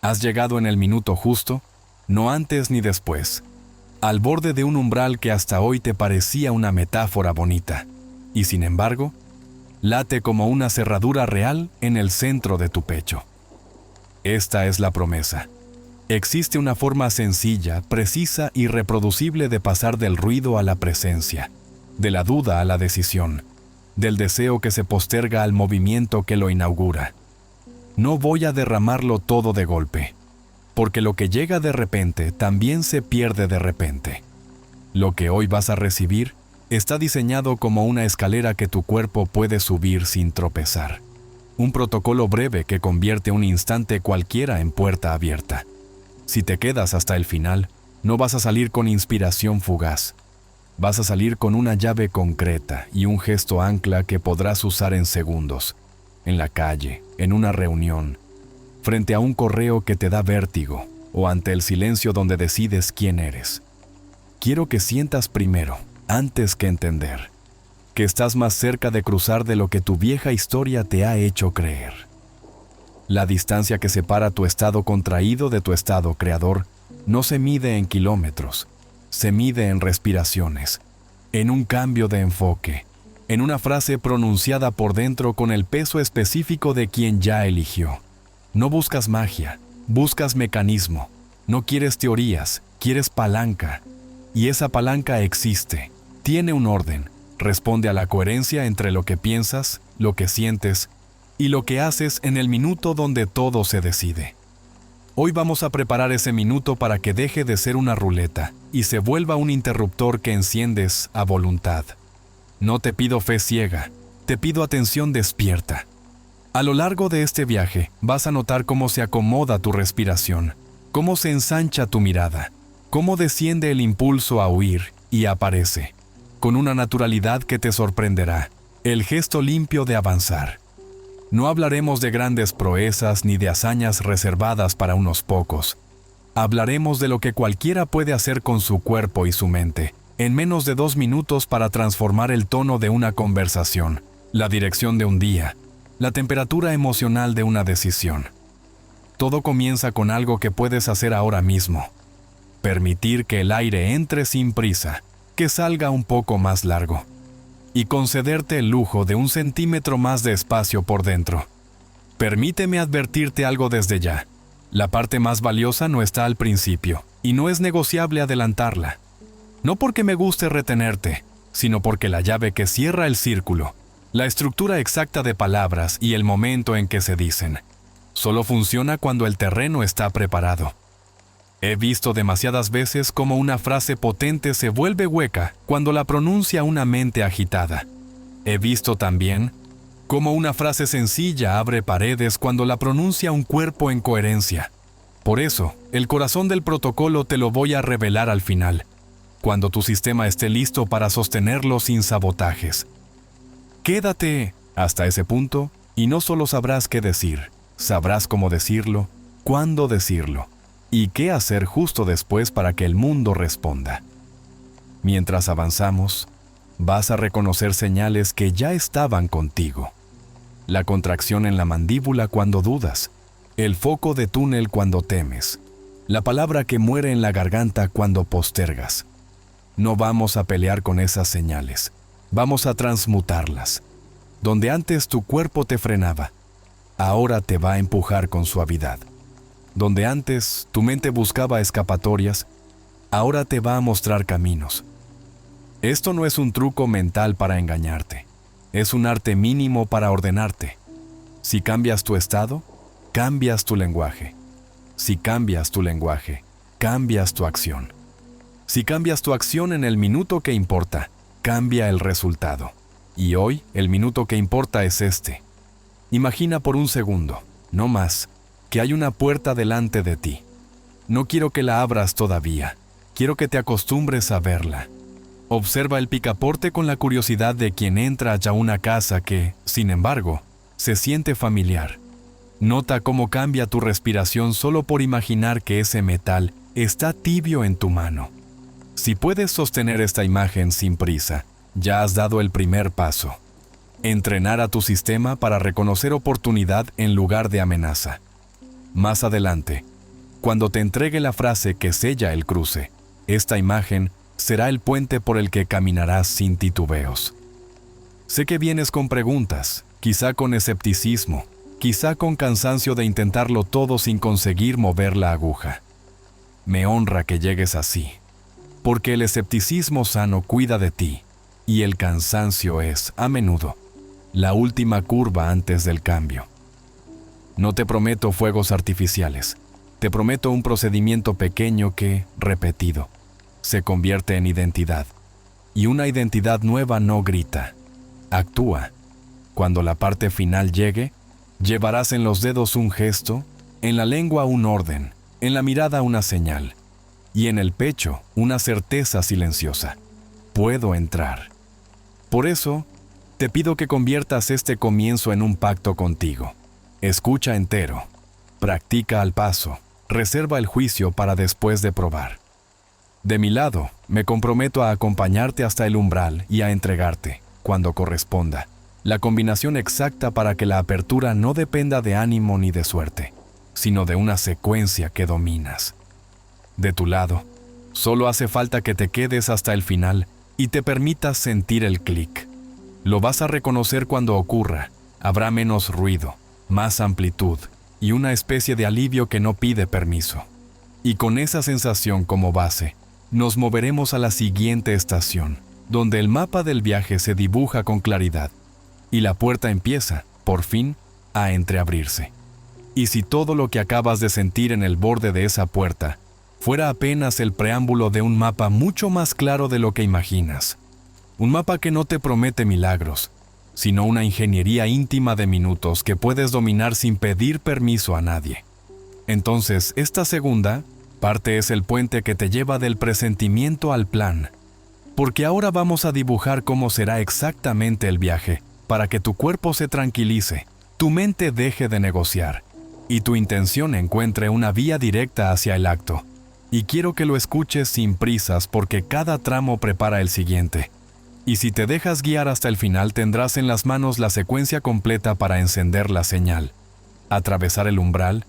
Has llegado en el minuto justo, no antes ni después, al borde de un umbral que hasta hoy te parecía una metáfora bonita, y sin embargo, late como una cerradura real en el centro de tu pecho. Esta es la promesa. Existe una forma sencilla, precisa y reproducible de pasar del ruido a la presencia, de la duda a la decisión, del deseo que se posterga al movimiento que lo inaugura. No voy a derramarlo todo de golpe, porque lo que llega de repente también se pierde de repente. Lo que hoy vas a recibir está diseñado como una escalera que tu cuerpo puede subir sin tropezar. Un protocolo breve que convierte un instante cualquiera en puerta abierta. Si te quedas hasta el final, no vas a salir con inspiración fugaz. Vas a salir con una llave concreta y un gesto ancla que podrás usar en segundos, en la calle, en una reunión, frente a un correo que te da vértigo o ante el silencio donde decides quién eres. Quiero que sientas primero, antes que entender, que estás más cerca de cruzar de lo que tu vieja historia te ha hecho creer. La distancia que separa tu estado contraído de tu estado creador no se mide en kilómetros, se mide en respiraciones, en un cambio de enfoque, en una frase pronunciada por dentro con el peso específico de quien ya eligió. No buscas magia, buscas mecanismo. No quieres teorías, quieres palanca. Y esa palanca existe, tiene un orden, responde a la coherencia entre lo que piensas, lo que sientes y lo que haces en el minuto donde todo se decide. Hoy vamos a preparar ese minuto para que deje de ser una ruleta y se vuelva un interruptor que enciendes a voluntad. No te pido fe ciega, te pido atención despierta. A lo largo de este viaje vas a notar cómo se acomoda tu respiración, cómo se ensancha tu mirada, cómo desciende el impulso a huir y aparece, con una naturalidad que te sorprenderá, el gesto limpio de avanzar. No hablaremos de grandes proezas ni de hazañas reservadas para unos pocos. Hablaremos de lo que cualquiera puede hacer con su cuerpo y su mente, en menos de 2 minutos para transformar el tono de una conversación, la dirección de un día, la temperatura emocional de una decisión. Todo comienza con algo que puedes hacer ahora mismo. Permitir que el aire entre sin prisa, que salga un poco más largo. Y concederte el lujo de 1 centímetro más de espacio por dentro. Permíteme advertirte algo desde ya. La parte más valiosa no está al principio, y no es negociable adelantarla. No porque me guste retenerte, sino porque la llave que cierra el círculo, la estructura exacta de palabras y el momento en que se dicen, solo funciona cuando el terreno está preparado. He visto demasiadas veces cómo una frase potente se vuelve hueca cuando la pronuncia una mente agitada. He visto también cómo una frase sencilla abre paredes cuando la pronuncia un cuerpo en coherencia. Por eso, el corazón del protocolo te lo voy a revelar al final, cuando tu sistema esté listo para sostenerlo sin sabotajes. Quédate hasta ese punto y no solo sabrás qué decir, sabrás cómo decirlo, cuándo decirlo. ¿Y qué hacer justo después para que el mundo responda? Mientras avanzamos, vas a reconocer señales que ya estaban contigo. La contracción en la mandíbula cuando dudas, el foco de túnel cuando temes, la palabra que muere en la garganta cuando postergas. No vamos a pelear con esas señales, vamos a transmutarlas. Donde antes tu cuerpo te frenaba, ahora te va a empujar con suavidad. Donde antes tu mente buscaba escapatorias, ahora te va a mostrar caminos. Esto no es un truco mental para engañarte, es un arte mínimo para ordenarte. Si cambias tu estado, cambias tu lenguaje. Si cambias tu lenguaje, cambias tu acción. Si cambias tu acción en el minuto que importa, cambia el resultado. Y hoy, el minuto que importa es este. Imagina por un segundo, no más, que hay una puerta delante de ti. No quiero que la abras todavía, quiero que te acostumbres a verla. Observa el picaporte con la curiosidad de quien entra a una casa que, sin embargo, se siente familiar. Nota cómo cambia tu respiración solo por imaginar que ese metal está tibio en tu mano. Si puedes sostener esta imagen sin prisa, ya has dado el primer paso. Entrenar a tu sistema para reconocer oportunidad en lugar de amenaza. Más adelante, Cuando te entregue la frase que sella el cruce, esta imagen será el puente por el que caminarás sin titubeos. Sé que vienes con preguntas, quizá con escepticismo, quizá con cansancio de intentarlo todo sin conseguir mover la aguja. Me honra que llegues así, porque el escepticismo sano cuida de ti, y el cansancio es, a menudo, la última curva antes del cambio. No te prometo fuegos artificiales, te prometo un procedimiento pequeño que, repetido, se convierte en identidad. Y una identidad nueva no grita, actúa. Cuando la parte final llegue, llevarás en los dedos un gesto, en la lengua un orden, en la mirada una señal, y en el pecho una certeza silenciosa. Puedo entrar. Por eso, te pido que conviertas este comienzo en un pacto contigo. Escucha entero, practica al paso, reserva el juicio para después de probar. De mi lado, me comprometo a acompañarte hasta el umbral y a entregarte, cuando corresponda, la combinación exacta para que la apertura no dependa de ánimo ni de suerte, sino de una secuencia que dominas. De tu lado, solo hace falta que te quedes hasta el final y te permitas sentir el clic. Lo vas a reconocer cuando ocurra, habrá menos ruido, más amplitud y una especie de alivio que no pide permiso. Y con esa sensación como base, nos moveremos a la siguiente estación, donde el mapa del viaje se dibuja con claridad y la puerta empieza, por fin, a entreabrirse. Y si todo lo que acabas de sentir en el borde de esa puerta fuera apenas el preámbulo de un mapa mucho más claro de lo que imaginas, un mapa que no te promete milagros, sino una ingeniería íntima de minutos que puedes dominar sin pedir permiso a nadie. Entonces, esta segunda parte es el puente que te lleva del presentimiento al plan, porque ahora vamos a dibujar cómo será exactamente el viaje, para que tu cuerpo se tranquilice, tu mente deje de negociar, y tu intención encuentre una vía directa hacia el acto. Y quiero que lo escuches sin prisas porque cada tramo prepara el siguiente. Y si te dejas guiar hasta el final tendrás en las manos la secuencia completa para encender la señal, atravesar el umbral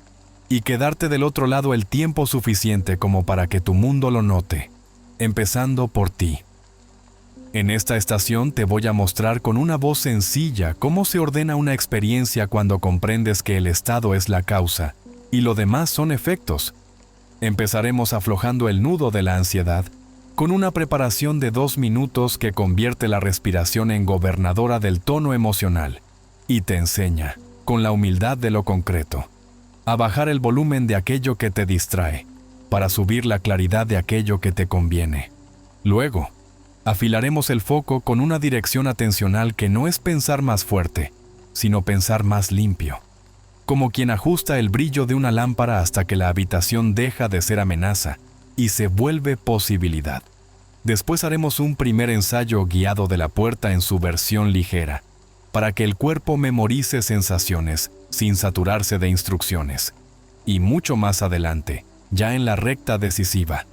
y quedarte del otro lado el tiempo suficiente como para que tu mundo lo note, empezando por ti. En esta estación te voy a mostrar con una voz sencilla cómo se ordena una experiencia cuando comprendes que el estado es la causa y lo demás son efectos. Empezaremos aflojando el nudo de la ansiedad con una preparación de 2 minutos que convierte la respiración en gobernadora del tono emocional y te enseña, con la humildad de lo concreto, a bajar el volumen de aquello que te distrae para subir la claridad de aquello que te conviene. Luego, afilaremos el foco con una dirección atencional que no es pensar más fuerte, sino pensar más limpio, como quien ajusta el brillo de una lámpara hasta que la habitación deja de ser amenaza y se vuelve posibilidad. Después haremos un primer ensayo guiado de la puerta en su versión ligera, para que el cuerpo memorice sensaciones sin saturarse de instrucciones. Y mucho más adelante, ya en la recta decisiva,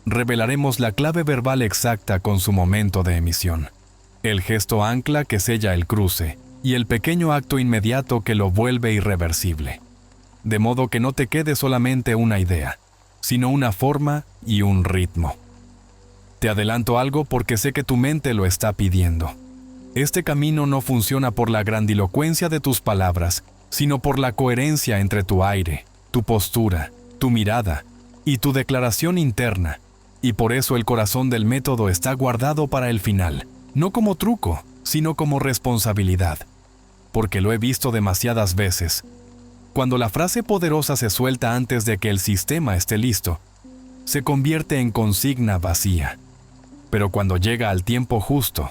revelaremos la clave verbal exacta con su momento de emisión, el gesto ancla que sella el cruce y el pequeño acto inmediato que lo vuelve irreversible. De modo que no te quede solamente una idea, sino una forma y un ritmo. Te adelanto algo porque sé que tu mente lo está pidiendo. Este camino no funciona por la grandilocuencia de tus palabras, sino por la coherencia entre tu aire, tu postura, tu mirada y tu declaración interna. Y por eso el corazón del método está guardado para el final, no como truco, sino como responsabilidad. Porque lo he visto demasiadas veces. Cuando la frase poderosa se suelta antes de que el sistema esté listo, se convierte en consigna vacía. Pero cuando llega al tiempo justo,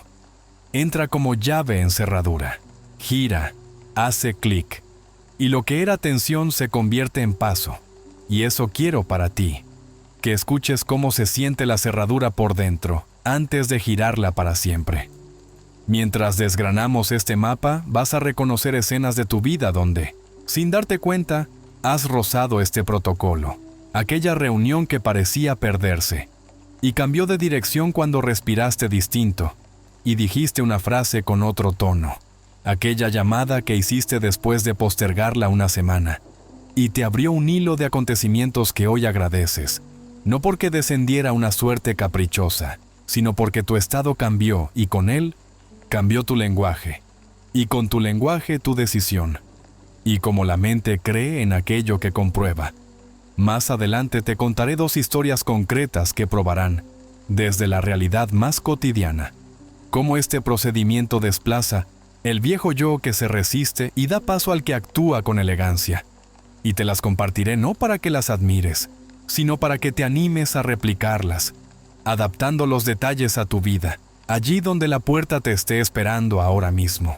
entra como llave en cerradura, gira, hace clic, y lo que era tensión se convierte en paso. Y eso quiero para ti, que escuches cómo se siente la cerradura por dentro, antes de girarla para siempre. Mientras desgranamos este mapa, vas a reconocer escenas de tu vida donde, sin darte cuenta, has rozado este protocolo, aquella reunión que parecía perderse, y cambió de dirección cuando respiraste distinto, y dijiste una frase con otro tono, aquella llamada que hiciste después de postergarla una semana, y te abrió un hilo de acontecimientos que hoy agradeces, no porque descendiera una suerte caprichosa, sino porque tu estado cambió y con él cambió tu lenguaje, y con tu lenguaje tu decisión. Y como la mente cree en aquello que comprueba, más adelante te contaré 2 historias concretas que probarán, desde la realidad más cotidiana, cómo este procedimiento desplaza el viejo yo que se resiste y da paso al que actúa con elegancia. Y te las compartiré no para que las admires, sino para que te animes a replicarlas, adaptando los detalles a tu vida, allí donde la puerta te esté esperando ahora mismo.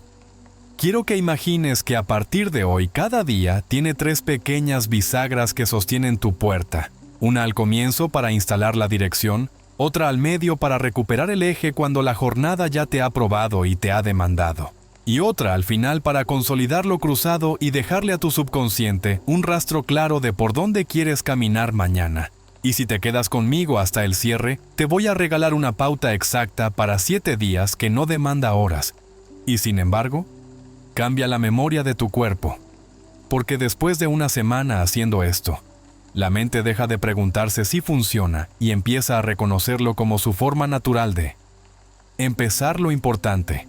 Quiero que imagines que a partir de hoy cada día tiene 3 pequeñas bisagras que sostienen tu puerta, una al comienzo para instalar la dirección, otra al medio para recuperar el eje cuando la jornada ya te ha probado y te ha demandado, y otra al final para consolidar lo cruzado y dejarle a tu subconsciente un rastro claro de por dónde quieres caminar mañana. Y si te quedas conmigo hasta el cierre, te voy a regalar una pauta exacta para 7 días que no demanda horas. Y sin embargo, cambia la memoria de tu cuerpo. Porque después de una semana haciendo esto, la mente deja de preguntarse si funciona y empieza a reconocerlo como su forma natural de empezar lo importante.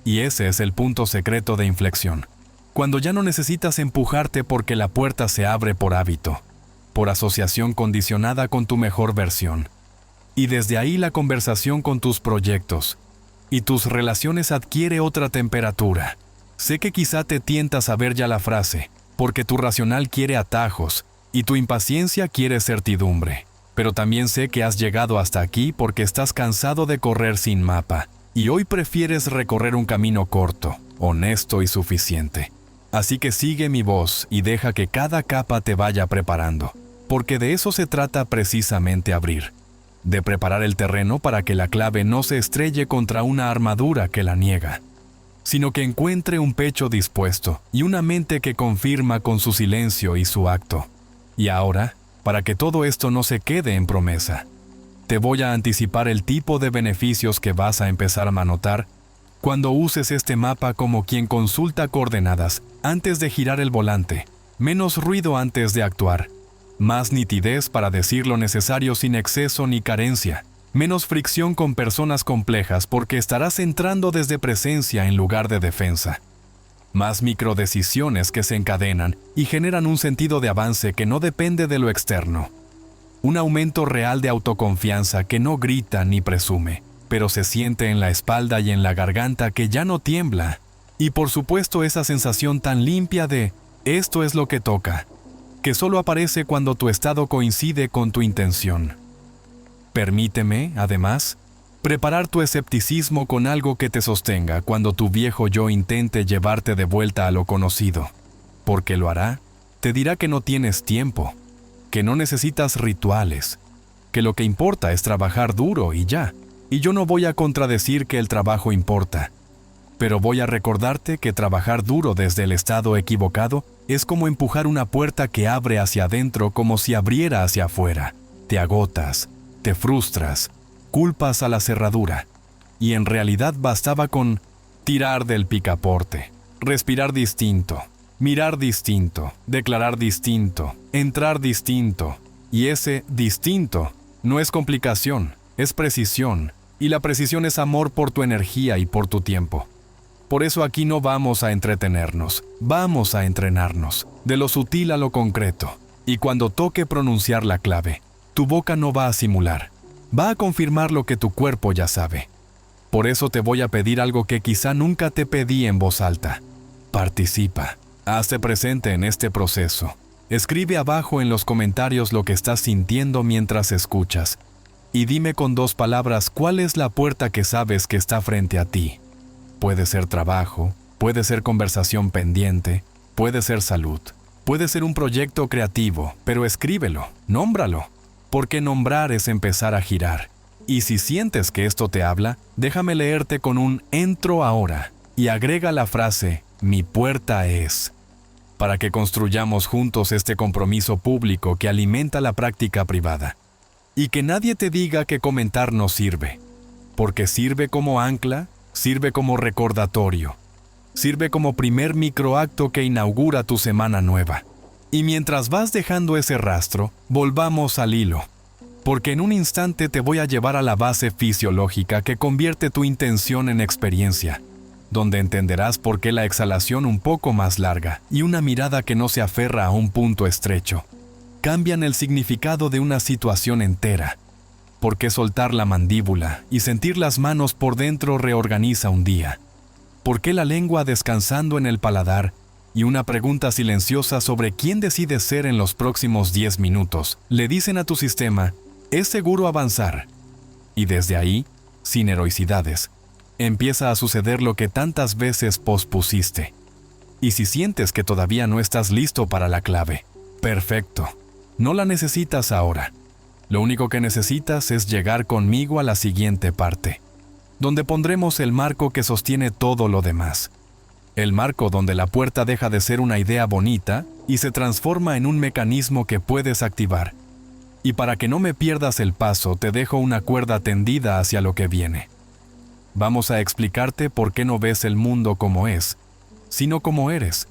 Y ese es el punto secreto de inflexión. Cuando ya no necesitas empujarte porque la puerta se abre por hábito, por asociación condicionada con tu mejor versión. Y desde ahí la conversación con tus proyectos y tus relaciones adquiere otra temperatura. Sé que quizá te tienta saber ya la frase, porque tu racional quiere atajos y tu impaciencia quiere certidumbre. Pero también sé que has llegado hasta aquí porque estás cansado de correr sin mapa y hoy prefieres recorrer un camino corto, honesto y suficiente. Así que sigue mi voz y deja que cada capa te vaya preparando, porque de eso se trata precisamente abrir, de preparar el terreno para que la clave no se estrelle contra una armadura que la niega, sino que encuentre un pecho dispuesto y una mente que confirma con su silencio y su acto. Y ahora, para que todo esto no se quede en promesa, te voy a anticipar el tipo de beneficios que vas a empezar a notar cuando uses este mapa como quien consulta coordenadas antes de girar el volante, menos ruido antes de actuar, más nitidez para decir lo necesario sin exceso ni carencia, menos fricción con personas complejas porque estarás entrando desde presencia en lugar de defensa. Más microdecisiones que se encadenan y generan un sentido de avance que no depende de lo externo. Un aumento real de autoconfianza que no grita ni presume, pero se siente en la espalda y en la garganta que ya no tiembla. Y por supuesto esa sensación tan limpia de «esto es lo que toca», que solo aparece cuando tu estado coincide con tu intención. Permíteme, además, preparar tu escepticismo con algo que te sostenga cuando tu viejo yo intente llevarte de vuelta a lo conocido. Porque lo hará, te dirá que no tienes tiempo, que no necesitas rituales, que lo que importa es trabajar duro y ya. Y yo no voy a contradecir que el trabajo importa, pero voy a recordarte que trabajar duro desde el estado equivocado es como empujar una puerta que abre hacia adentro como si abriera hacia afuera. Te agotas, te frustras, culpas a la cerradura, y en realidad bastaba con tirar del picaporte, respirar distinto, mirar distinto, declarar distinto, entrar distinto, y ese distinto no es complicación, es precisión, y la precisión es amor por tu energía y por tu tiempo. Por eso aquí no vamos a entretenernos, vamos a entrenarnos, de lo sutil a lo concreto, y cuando toque pronunciar la clave, tu boca no va a simular, va a confirmar lo que tu cuerpo ya sabe. Por eso te voy a pedir algo que quizá nunca te pedí en voz alta. Participa, hazte presente en este proceso. Escribe abajo en los comentarios lo que estás sintiendo mientras escuchas. Y dime con 2 palabras cuál es la puerta que sabes que está frente a ti. Puede ser trabajo, puede ser conversación pendiente, puede ser salud, puede ser un proyecto creativo, pero escríbelo, nómbralo, porque nombrar es empezar a girar. Y si sientes que esto te habla, déjame leerte con un entro ahora y agrega la frase mi puerta es, para que construyamos juntos este compromiso público que alimenta la práctica privada. Y que nadie te diga que comentar no sirve, porque sirve como ancla, sirve como recordatorio, sirve como primer microacto que inaugura tu semana nueva. Y mientras vas dejando ese rastro, volvamos al hilo, porque en un instante te voy a llevar a la base fisiológica que convierte tu intención en experiencia, donde entenderás por qué la exhalación un poco más larga y una mirada que no se aferra a un punto estrecho cambian el significado de una situación entera. ¿Por qué soltar la mandíbula y sentir las manos por dentro reorganiza un día? ¿Por qué la lengua descansando en el paladar y una pregunta silenciosa sobre quién decide ser en los próximos 10 minutos le dicen a tu sistema, es seguro avanzar? Y desde ahí, sin heroicidades, empieza a suceder lo que tantas veces pospusiste. Y si sientes que todavía no estás listo para la clave, perfecto, no la necesitas ahora. Lo único que necesitas es llegar conmigo a la siguiente parte, donde pondremos el marco que sostiene todo lo demás. El marco donde la puerta deja de ser una idea bonita y se transforma en un mecanismo que puedes activar. Y para que no me pierdas el paso, te dejo una cuerda tendida hacia lo que viene. Vamos a explicarte por qué no ves el mundo como es, sino como eres.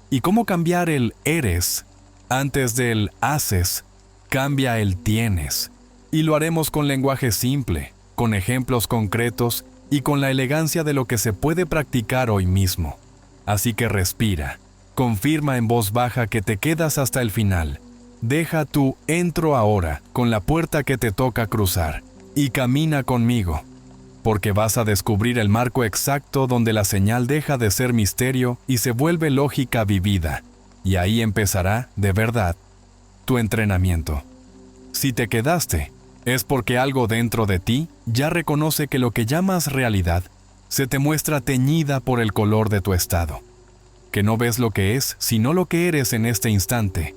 Y cómo cambiar el eres antes del haces. Cambia el tienes. Y lo haremos con lenguaje simple, con ejemplos concretos y con la elegancia de lo que se puede practicar hoy mismo. Así que respira, confirma en voz baja que te quedas hasta el final. Deja tu entro ahora con la puerta que te toca cruzar y camina conmigo, porque vas a descubrir el marco exacto donde la señal deja de ser misterio y se vuelve lógica vivida. Y ahí empezará, de verdad, tu entrenamiento. Si te quedaste, es porque algo dentro de ti ya reconoce que lo que llamas realidad se te muestra teñida por el color de tu estado. Que no ves lo que es, sino lo que eres en este instante.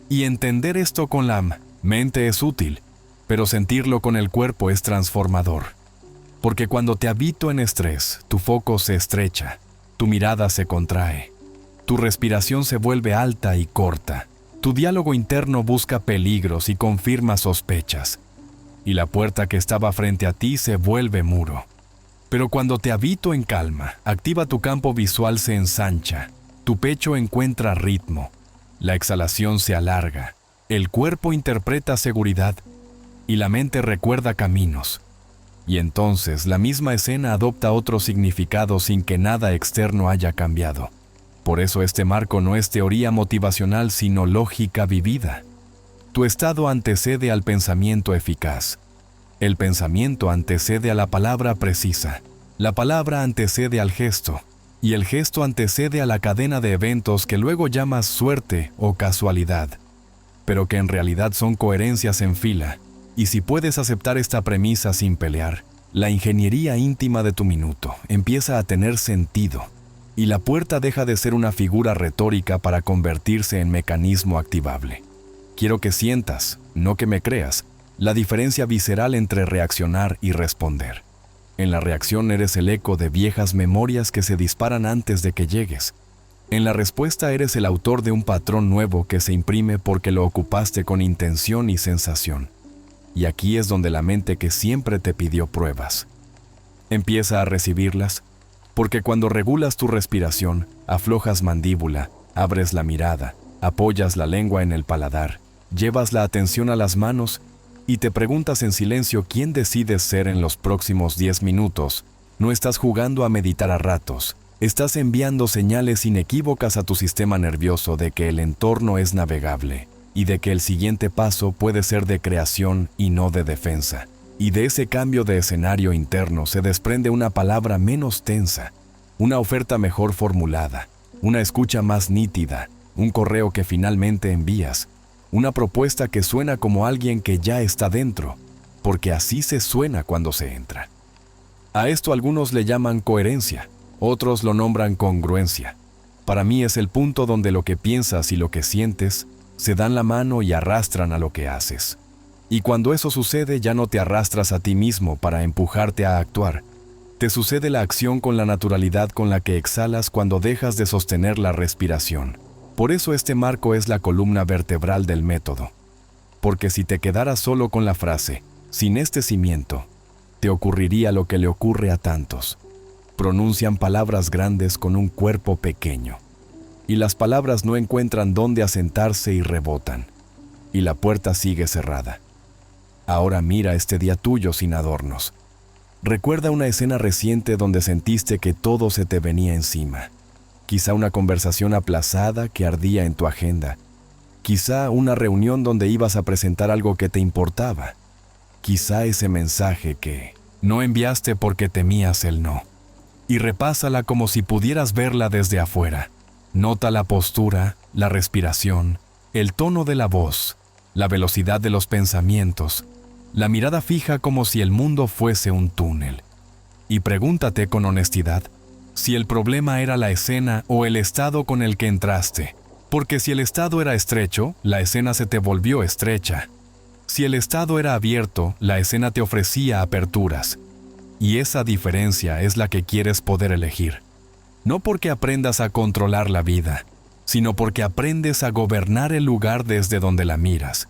Y entender esto con la mente es útil, pero sentirlo con el cuerpo es transformador. Porque cuando te habito en estrés, tu foco se estrecha, tu mirada se contrae, tu respiración se vuelve alta y corta. Tu diálogo interno busca peligros y confirma sospechas, y la puerta que estaba frente a ti se vuelve muro. Pero cuando te habito en calma, activa tu campo visual se ensancha, tu pecho encuentra ritmo, la exhalación se alarga, el cuerpo interpreta seguridad y la mente recuerda caminos. Y entonces la misma escena adopta otro significado sin que nada externo haya cambiado. Por eso este marco no es teoría motivacional, sino lógica vivida. Tu estado antecede al pensamiento eficaz. El pensamiento antecede a la palabra precisa. La palabra antecede al gesto. Y el gesto antecede a la cadena de eventos que luego llamas suerte o casualidad, pero que en realidad son coherencias en fila. Y si puedes aceptar esta premisa sin pelear, la ingeniería íntima de tu minuto empieza a tener sentido. Y la puerta deja de ser una figura retórica para convertirse en mecanismo activable. Quiero que sientas, no que me creas, la diferencia visceral entre reaccionar y responder. En la reacción eres el eco de viejas memorias que se disparan antes de que llegues. En la respuesta eres el autor de un patrón nuevo que se imprime porque lo ocupaste con intención y sensación. Y aquí es donde la mente que siempre te pidió pruebas empieza a recibirlas. Porque cuando regulas tu respiración, aflojas mandíbula, abres la mirada, apoyas la lengua en el paladar, llevas la atención a las manos y te preguntas en silencio quién decides ser en los próximos 10 minutos, no estás jugando a meditar a ratos, estás enviando señales inequívocas a tu sistema nervioso de que el entorno es navegable y de que el siguiente paso puede ser de creación y no de defensa. Y de ese cambio de escenario interno se desprende una palabra menos tensa, una oferta mejor formulada, una escucha más nítida, un correo que finalmente envías, una propuesta que suena como alguien que ya está dentro, porque así se suena cuando se entra. A esto algunos le llaman coherencia, otros lo nombran congruencia. Para mí es el punto donde lo que piensas y lo que sientes se dan la mano y arrastran a lo que haces. Y cuando eso sucede ya no te arrastras a ti mismo para empujarte a actuar. Te sucede la acción con la naturalidad con la que exhalas cuando dejas de sostener la respiración. Por eso este marco es la columna vertebral del método. Porque si te quedaras solo con la frase, sin este cimiento, te ocurriría lo que le ocurre a tantos. Pronuncian palabras grandes con un cuerpo pequeño. y las palabras no encuentran dónde asentarse y rebotan, y la puerta sigue cerrada. Ahora mira este día tuyo sin adornos. Recuerda una escena reciente donde sentiste que todo se te venía encima. Quizá una conversación aplazada que ardía en tu agenda. Quizá una reunión donde ibas a presentar algo que te importaba. Quizá ese mensaje que no enviaste porque temías el no. Y repásala como si pudieras verla desde afuera. Nota la postura, la respiración, el tono de la voz, la velocidad de los pensamientos, la mirada fija como si el mundo fuese un túnel. Y pregúntate con honestidad si el problema era la escena o el estado con el que entraste. Porque si el estado era estrecho, la escena se te volvió estrecha. Si el estado era abierto, la escena te ofrecía aperturas. Y esa diferencia es la que quieres poder elegir. No porque aprendas a controlar la vida, sino porque aprendes a gobernar el lugar desde donde la miras.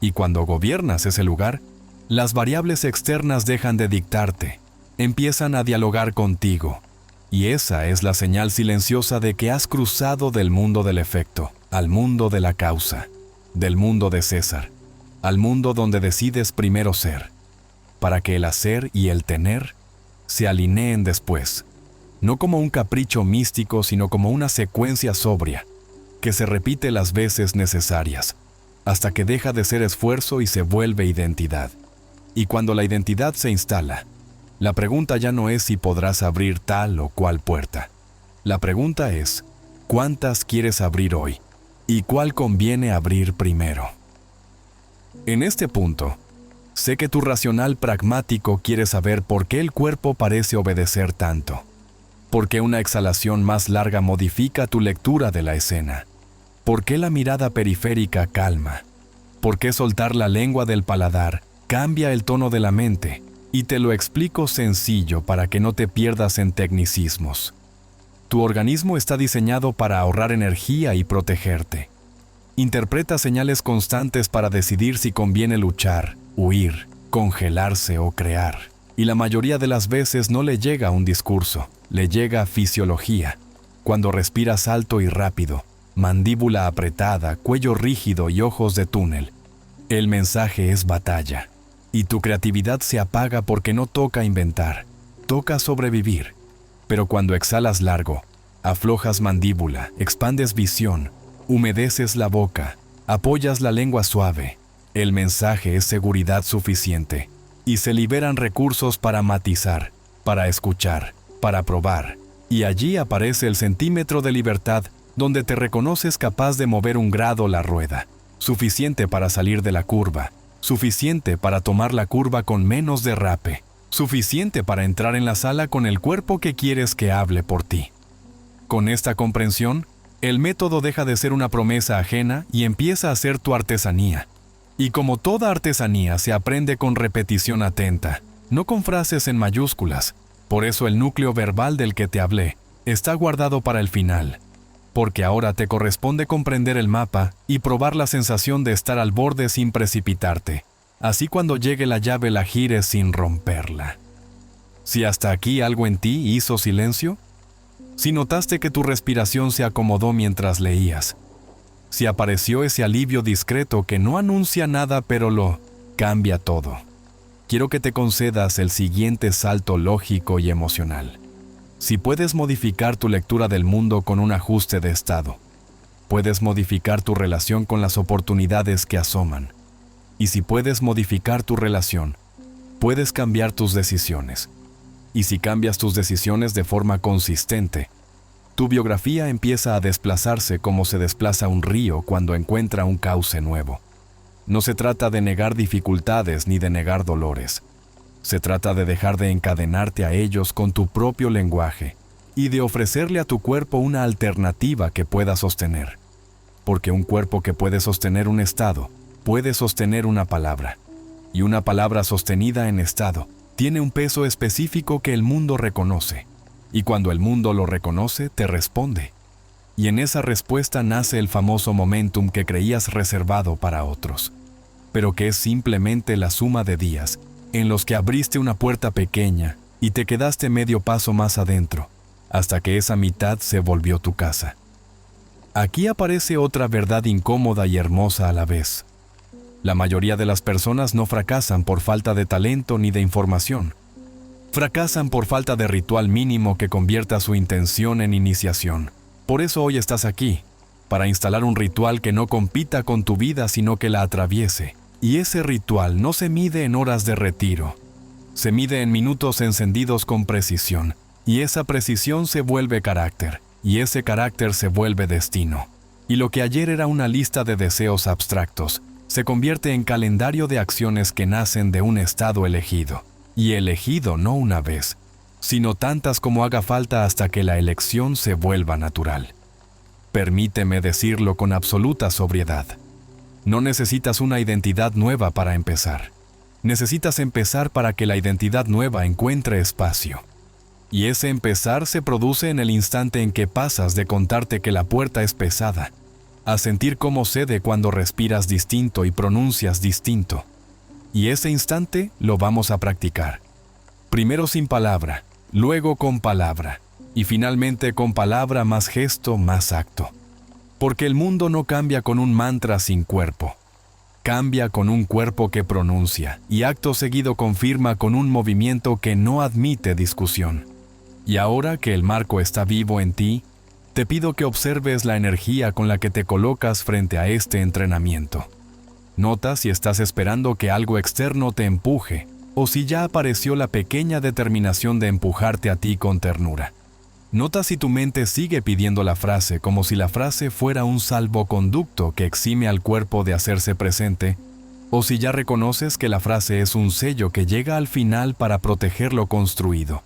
Y cuando gobiernas ese lugar, las variables externas dejan de dictarte, empiezan a dialogar contigo. Y esa es la señal silenciosa de que has cruzado del mundo del efecto al mundo de la causa, del mundo de César, al mundo donde decides primero ser, para que el hacer y el tener se alineen después, no como un capricho místico, sino como una secuencia sobria, que se repite las veces necesarias, hasta que deja de ser esfuerzo y se vuelve identidad. Y cuando la identidad se instala, la pregunta ya no es si podrás abrir tal o cual puerta. La pregunta es, ¿cuántas quieres abrir hoy? ¿Y cuál conviene abrir primero? En este punto, sé que tu racional pragmático quiere saber por qué el cuerpo parece obedecer tanto. ¿Por qué una exhalación más larga modifica tu lectura de la escena? ¿Por qué la mirada periférica calma? ¿Por qué soltar la lengua del paladar cambia el tono de la mente? Y te lo explico sencillo para que no te pierdas en tecnicismos. Tu organismo está diseñado para ahorrar energía y protegerte. Interpreta señales constantes para decidir si conviene luchar, huir, congelarse o crear. Y la mayoría de las veces no le llega un discurso, le llega fisiología. Cuando respiras alto y rápido, mandíbula apretada, cuello rígido y ojos de túnel, el mensaje es batalla. Y tu creatividad se apaga porque no toca inventar, toca sobrevivir. Pero cuando exhalas largo, aflojas mandíbula, expandes visión, humedeces la boca, apoyas la lengua suave, el mensaje es seguridad suficiente y se liberan recursos para matizar, para escuchar, para probar. Y allí aparece el centímetro de libertad donde te reconoces capaz de mover un grado la rueda, suficiente para salir de la curva, suficiente para tomar la curva con menos derrape, suficiente para entrar en la sala con el cuerpo que quieres que hable por ti. Con esta comprensión, el método deja de ser una promesa ajena y empieza a ser tu artesanía. Y como toda artesanía se aprende con repetición atenta, no con frases en mayúsculas. Por eso el núcleo verbal del que te hablé está guardado para el final, porque ahora te corresponde comprender el mapa y probar la sensación de estar al borde sin precipitarte. Así cuando llegue la llave la gires sin romperla. Si hasta aquí algo en ti hizo silencio, si notaste que tu respiración se acomodó mientras leías, si apareció ese alivio discreto que no anuncia nada pero lo cambia todo, quiero que te concedas el siguiente salto lógico y emocional. Si puedes modificar tu lectura del mundo con un ajuste de estado, puedes modificar tu relación con las oportunidades que asoman. Y si puedes modificar tu relación, puedes cambiar tus decisiones. Y si cambias tus decisiones de forma consistente, tu biografía empieza a desplazarse como se desplaza un río cuando encuentra un cauce nuevo. No se trata de negar dificultades ni de negar dolores. Se trata de dejar de encadenarte a ellos con tu propio lenguaje y de ofrecerle a tu cuerpo una alternativa que pueda sostener. Porque un cuerpo que puede sostener un estado, puede sostener una palabra. Y una palabra sostenida en estado tiene un peso específico que el mundo reconoce. Y cuando el mundo lo reconoce, te responde. Y en esa respuesta nace el famoso momentum que creías reservado para otros, pero que es simplemente la suma de días en los que abriste una puerta pequeña y te quedaste medio paso más adentro, hasta que esa mitad se volvió tu casa. Aquí aparece otra verdad incómoda y hermosa a la vez. La mayoría de las personas no fracasan por falta de talento ni de información. Fracasan por falta de ritual mínimo que convierta su intención en iniciación. Por eso hoy estás aquí, para instalar un ritual que no compita con tu vida sino que la atraviese. Y ese ritual no se mide en horas de retiro, se mide en minutos encendidos con precisión. Y esa precisión se vuelve carácter, y ese carácter se vuelve destino. Y lo que ayer era una lista de deseos abstractos, se convierte en calendario de acciones que nacen de un estado elegido. Y elegido no una vez, sino tantas como haga falta hasta que la elección se vuelva natural. Permíteme decirlo con absoluta sobriedad. No necesitas una identidad nueva para empezar. Necesitas empezar para que la identidad nueva encuentre espacio. Y ese empezar se produce en el instante en que pasas de contarte que la puerta es pesada, a sentir cómo cede cuando respiras distinto y pronuncias distinto. Y ese instante lo vamos a practicar. Primero sin palabra, luego con palabra, y finalmente con palabra más gesto más acto. Porque el mundo no cambia con un mantra sin cuerpo. Cambia con un cuerpo que pronuncia, y acto seguido confirma con un movimiento que no admite discusión. Y ahora que el marco está vivo en ti, te pido que observes la energía con la que te colocas frente a este entrenamiento. Nota si estás esperando que algo externo te empuje, o si ya apareció la pequeña determinación de empujarte a ti con ternura. Nota si tu mente sigue pidiendo la frase como si la frase fuera un salvoconducto que exime al cuerpo de hacerse presente, o si ya reconoces que la frase es un sello que llega al final para proteger lo construido.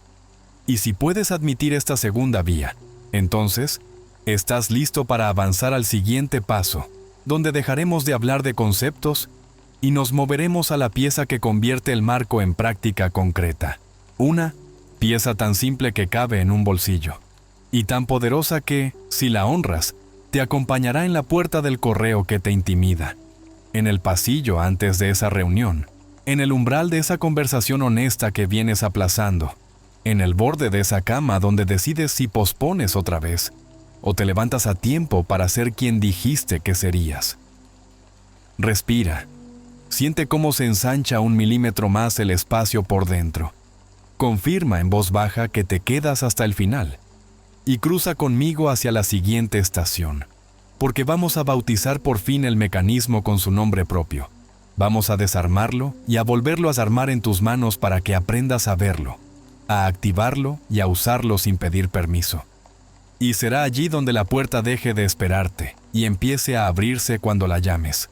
Y si puedes admitir esta segunda vía, entonces, estás listo para avanzar al siguiente paso, donde dejaremos de hablar de conceptos y nos moveremos a la pieza que convierte el marco en práctica concreta. Una pieza tan simple que cabe en un bolsillo, y tan poderosa que, si la honras, te acompañará en la puerta del correo que te intimida, en el pasillo antes de esa reunión, en el umbral de esa conversación honesta que vienes aplazando, en el borde de esa cama donde decides si pospones otra vez, o te levantas a tiempo para ser quien dijiste que serías. Respira. Siente cómo se ensancha 1 milímetro más el espacio por dentro. Confirma en voz baja que te quedas hasta el final. Y cruza conmigo hacia la siguiente estación, porque vamos a bautizar por fin el mecanismo con su nombre propio. Vamos a desarmarlo y a volverlo a armar en tus manos para que aprendas a verlo, a activarlo y a usarlo sin pedir permiso. Y será allí donde la puerta deje de esperarte y empiece a abrirse cuando la llames.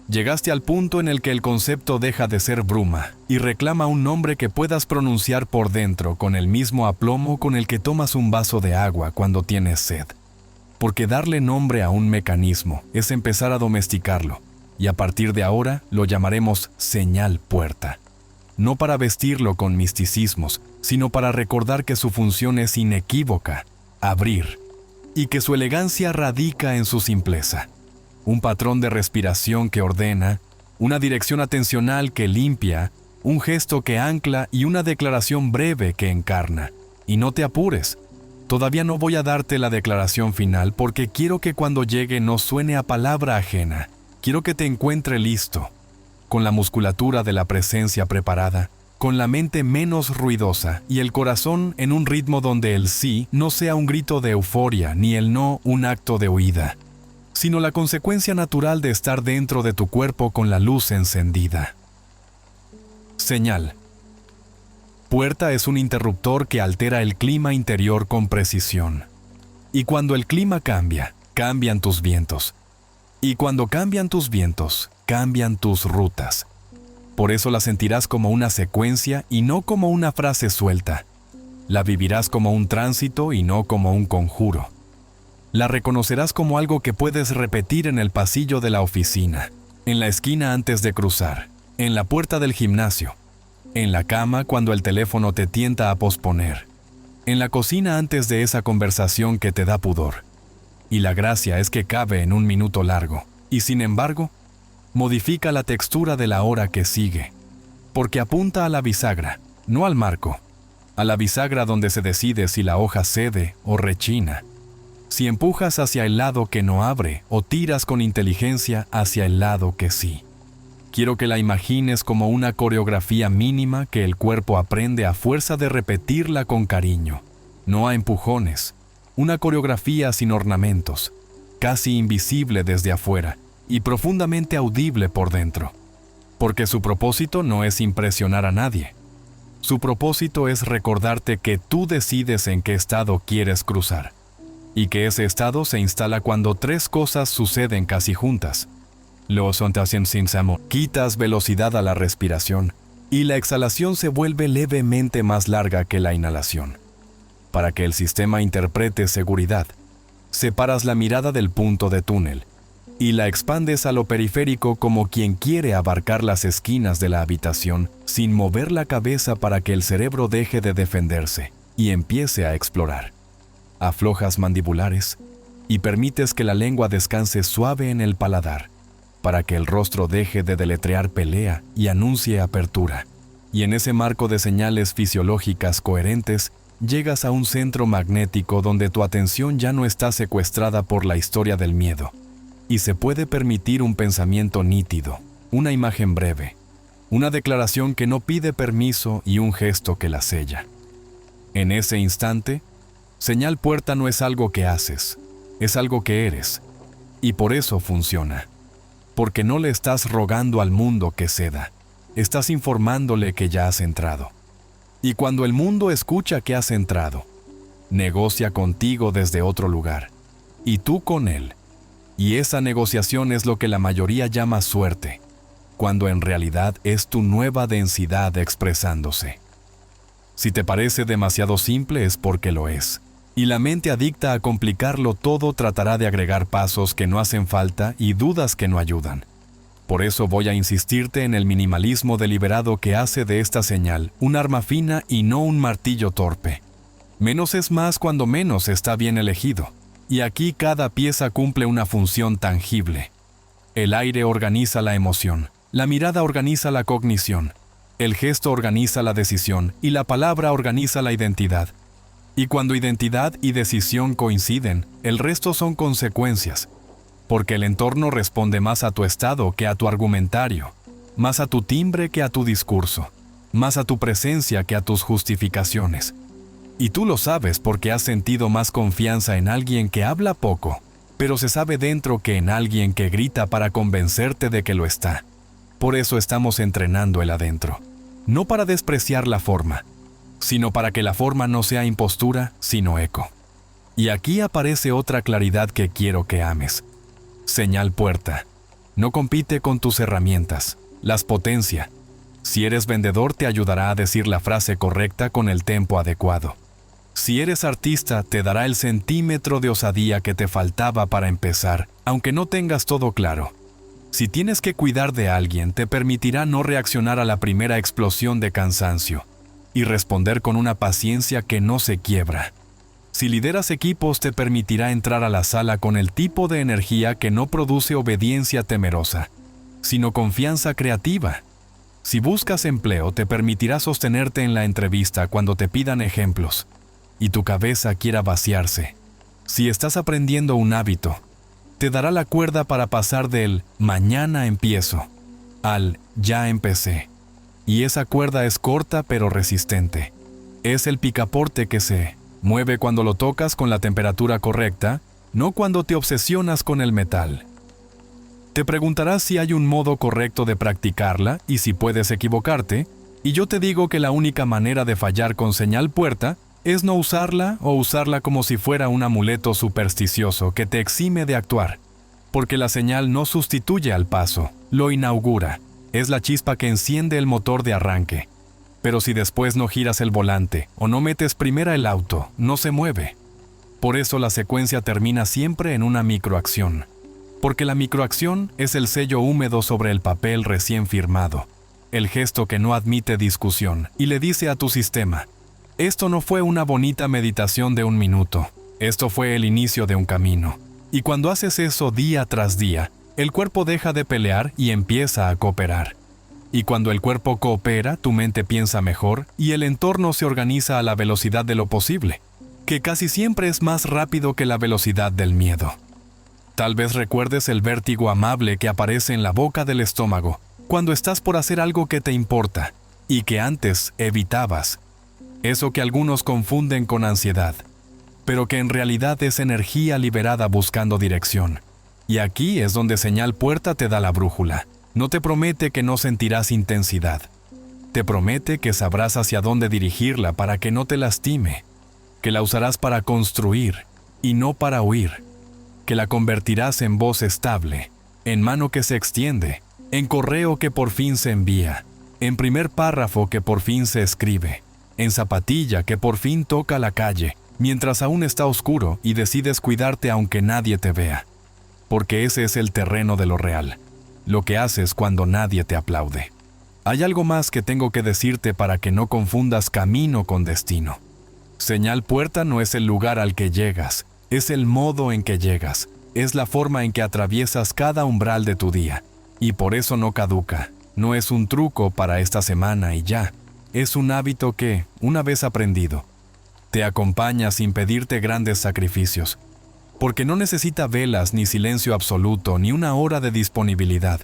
Llegaste al punto en el que el concepto deja de ser bruma y reclama un nombre que puedas pronunciar por dentro con el mismo aplomo con el que tomas un vaso de agua cuando tienes sed. Porque darle nombre a un mecanismo es empezar a domesticarlo, y a partir de ahora lo llamaremos señal puerta. No para vestirlo con misticismos, sino para recordar que su función es inequívoca, abrir, y que su elegancia radica en su simpleza. Un patrón de respiración que ordena, una dirección atencional que limpia, un gesto que ancla y una declaración breve que encarna. Y no te apures, todavía no voy a darte la declaración final porque quiero que cuando llegue no suene a palabra ajena. Quiero que te encuentre listo, con la musculatura de la presencia preparada, con la mente menos ruidosa y el corazón en un ritmo donde el sí no sea un grito de euforia ni el no un acto de huida, sino la consecuencia natural de estar dentro de tu cuerpo con la luz encendida. Señal. Puerta es un interruptor que altera el clima interior con precisión. Y cuando el clima cambia, cambian tus vientos. Y cuando cambian tus vientos, cambian tus rutas. Por eso la sentirás como una secuencia y no como una frase suelta. La vivirás como un tránsito y no como un conjuro. La reconocerás como algo que puedes repetir en el pasillo de la oficina, en la esquina antes de cruzar, en la puerta del gimnasio, en la cama cuando el teléfono te tienta a posponer, en la cocina antes de esa conversación que te da pudor. Y la gracia es que cabe en un minuto largo, y sin embargo, modifica la textura de la hora que sigue, porque apunta a la bisagra, no al marco, a la bisagra donde se decide si la hoja cede o rechina, si empujas hacia el lado que no abre o tiras con inteligencia hacia el lado que sí. Quiero que la imagines como una coreografía mínima que el cuerpo aprende a fuerza de repetirla con cariño, no a empujones. Una coreografía sin ornamentos, casi invisible desde afuera y profundamente audible por dentro. Porque su propósito no es impresionar a nadie. Su propósito es recordarte que tú decides en qué estado quieres cruzar. Y que ese estado se instala cuando tres cosas suceden casi juntas. Quitas velocidad a la respiración y la exhalación se vuelve levemente más larga que la inhalación. Para que el sistema interprete seguridad, separas la mirada del punto de túnel y la expandes a lo periférico como quien quiere abarcar las esquinas de la habitación sin mover la cabeza para que el cerebro deje de defenderse y empiece a explorar. Aflojas mandibulares y permites que la lengua descanse suave en el paladar, para que el rostro deje de deletrear pelea y anuncie apertura. Y en ese marco de señales fisiológicas coherentes, llegas a un centro magnético donde tu atención ya no está secuestrada por la historia del miedo, y se puede permitir un pensamiento nítido, una imagen breve, una declaración que no pide permiso y un gesto que la sella. En ese instante, señal puerta no es algo que haces, es algo que eres, y por eso funciona. Porque no le estás rogando al mundo que ceda, estás informándole que ya has entrado. Y cuando el mundo escucha que has entrado, negocia contigo desde otro lugar, y tú con él. Y esa negociación es lo que la mayoría llama suerte, cuando en realidad es tu nueva densidad expresándose. Si te parece demasiado simple es porque lo es. Y la mente adicta a complicarlo todo tratará de agregar pasos que no hacen falta y dudas que no ayudan. Por eso voy a insistirte en el minimalismo deliberado que hace de esta señal un arma fina y no un martillo torpe. Menos es más cuando menos está bien elegido. Y aquí cada pieza cumple una función tangible. El aire organiza la emoción, la mirada organiza la cognición, el gesto organiza la decisión y la palabra organiza la identidad. Y cuando identidad y decisión coinciden, el resto son consecuencias, porque el entorno responde más a tu estado que a tu argumentario, más a tu timbre que a tu discurso, más a tu presencia que a tus justificaciones. Y tú lo sabes porque has sentido más confianza en alguien que habla poco, pero se sabe dentro que en alguien que grita para convencerte de que lo está. Por eso estamos entrenando el adentro, no para despreciar la forma, sino para que la forma no sea impostura, sino eco. Y aquí aparece otra claridad que quiero que ames. Señal puerta. No compite con tus herramientas, las potencia. Si eres vendedor te ayudará a decir la frase correcta con el tempo adecuado. Si eres artista te dará el centímetro de osadía que te faltaba para empezar, aunque no tengas todo claro. Si tienes que cuidar de alguien te permitirá no reaccionar a la primera explosión de cansancio y responder con una paciencia que no se quiebra. Si lideras equipos te permitirá entrar a la sala con el tipo de energía que no produce obediencia temerosa, sino confianza creativa. Si buscas empleo te permitirá sostenerte en la entrevista cuando te pidan ejemplos y tu cabeza quiera vaciarse. Si estás aprendiendo un hábito, te dará la cuerda para pasar del mañana empiezo al ya empecé. Y esa cuerda es corta pero resistente. Es el picaporte que se mueve cuando lo tocas con la temperatura correcta, no cuando te obsesionas con el metal. Te preguntarás si hay un modo correcto de practicarla y si puedes equivocarte, y yo te digo que la única manera de fallar con señal puerta es no usarla o usarla como si fuera un amuleto supersticioso que te exime de actuar, porque la señal no sustituye al paso, lo inaugura. Es la chispa que enciende el motor de arranque. Pero si después no giras el volante o no metes primera el auto, no se mueve. Por eso la secuencia termina siempre en una microacción. Porque la microacción es el sello húmedo sobre el papel recién firmado, el gesto que no admite discusión y le dice a tu sistema: esto no fue una bonita meditación de un minuto, esto fue el inicio de un camino. Y cuando haces eso día tras día, el cuerpo deja de pelear y empieza a cooperar. Y cuando el cuerpo coopera, tu mente piensa mejor y el entorno se organiza a la velocidad de lo posible. que casi siempre es más rápido que la velocidad del miedo. Tal vez recuerdes el vértigo amable que aparece en la boca del estómago cuando estás por hacer algo que te importa y que antes evitabas. Eso que algunos confunden con ansiedad, pero que en realidad es energía liberada buscando dirección. Y aquí es donde Señal Puerta te da la brújula. No te promete que no sentirás intensidad. Te promete que sabrás hacia dónde dirigirla para que no te lastime, que la usarás para construir y no para huir, que la convertirás en voz estable, en mano que se extiende, en correo que por fin se envía, en primer párrafo que por fin se escribe, en zapatilla que por fin toca la calle, mientras aún está oscuro y decides cuidarte aunque nadie te vea. Porque ese es el terreno de lo real, lo que haces cuando nadie te aplaude. Hay algo más que tengo que decirte para que no confundas camino con destino. Señal Puerta no es el lugar al que llegas, es el modo en que llegas, es la forma en que atraviesas cada umbral de tu día. Y por eso no caduca, no es un truco para esta semana y ya, es un hábito que, una vez aprendido, te acompaña sin pedirte grandes sacrificios, porque no necesita velas ni silencio absoluto ni una hora de disponibilidad.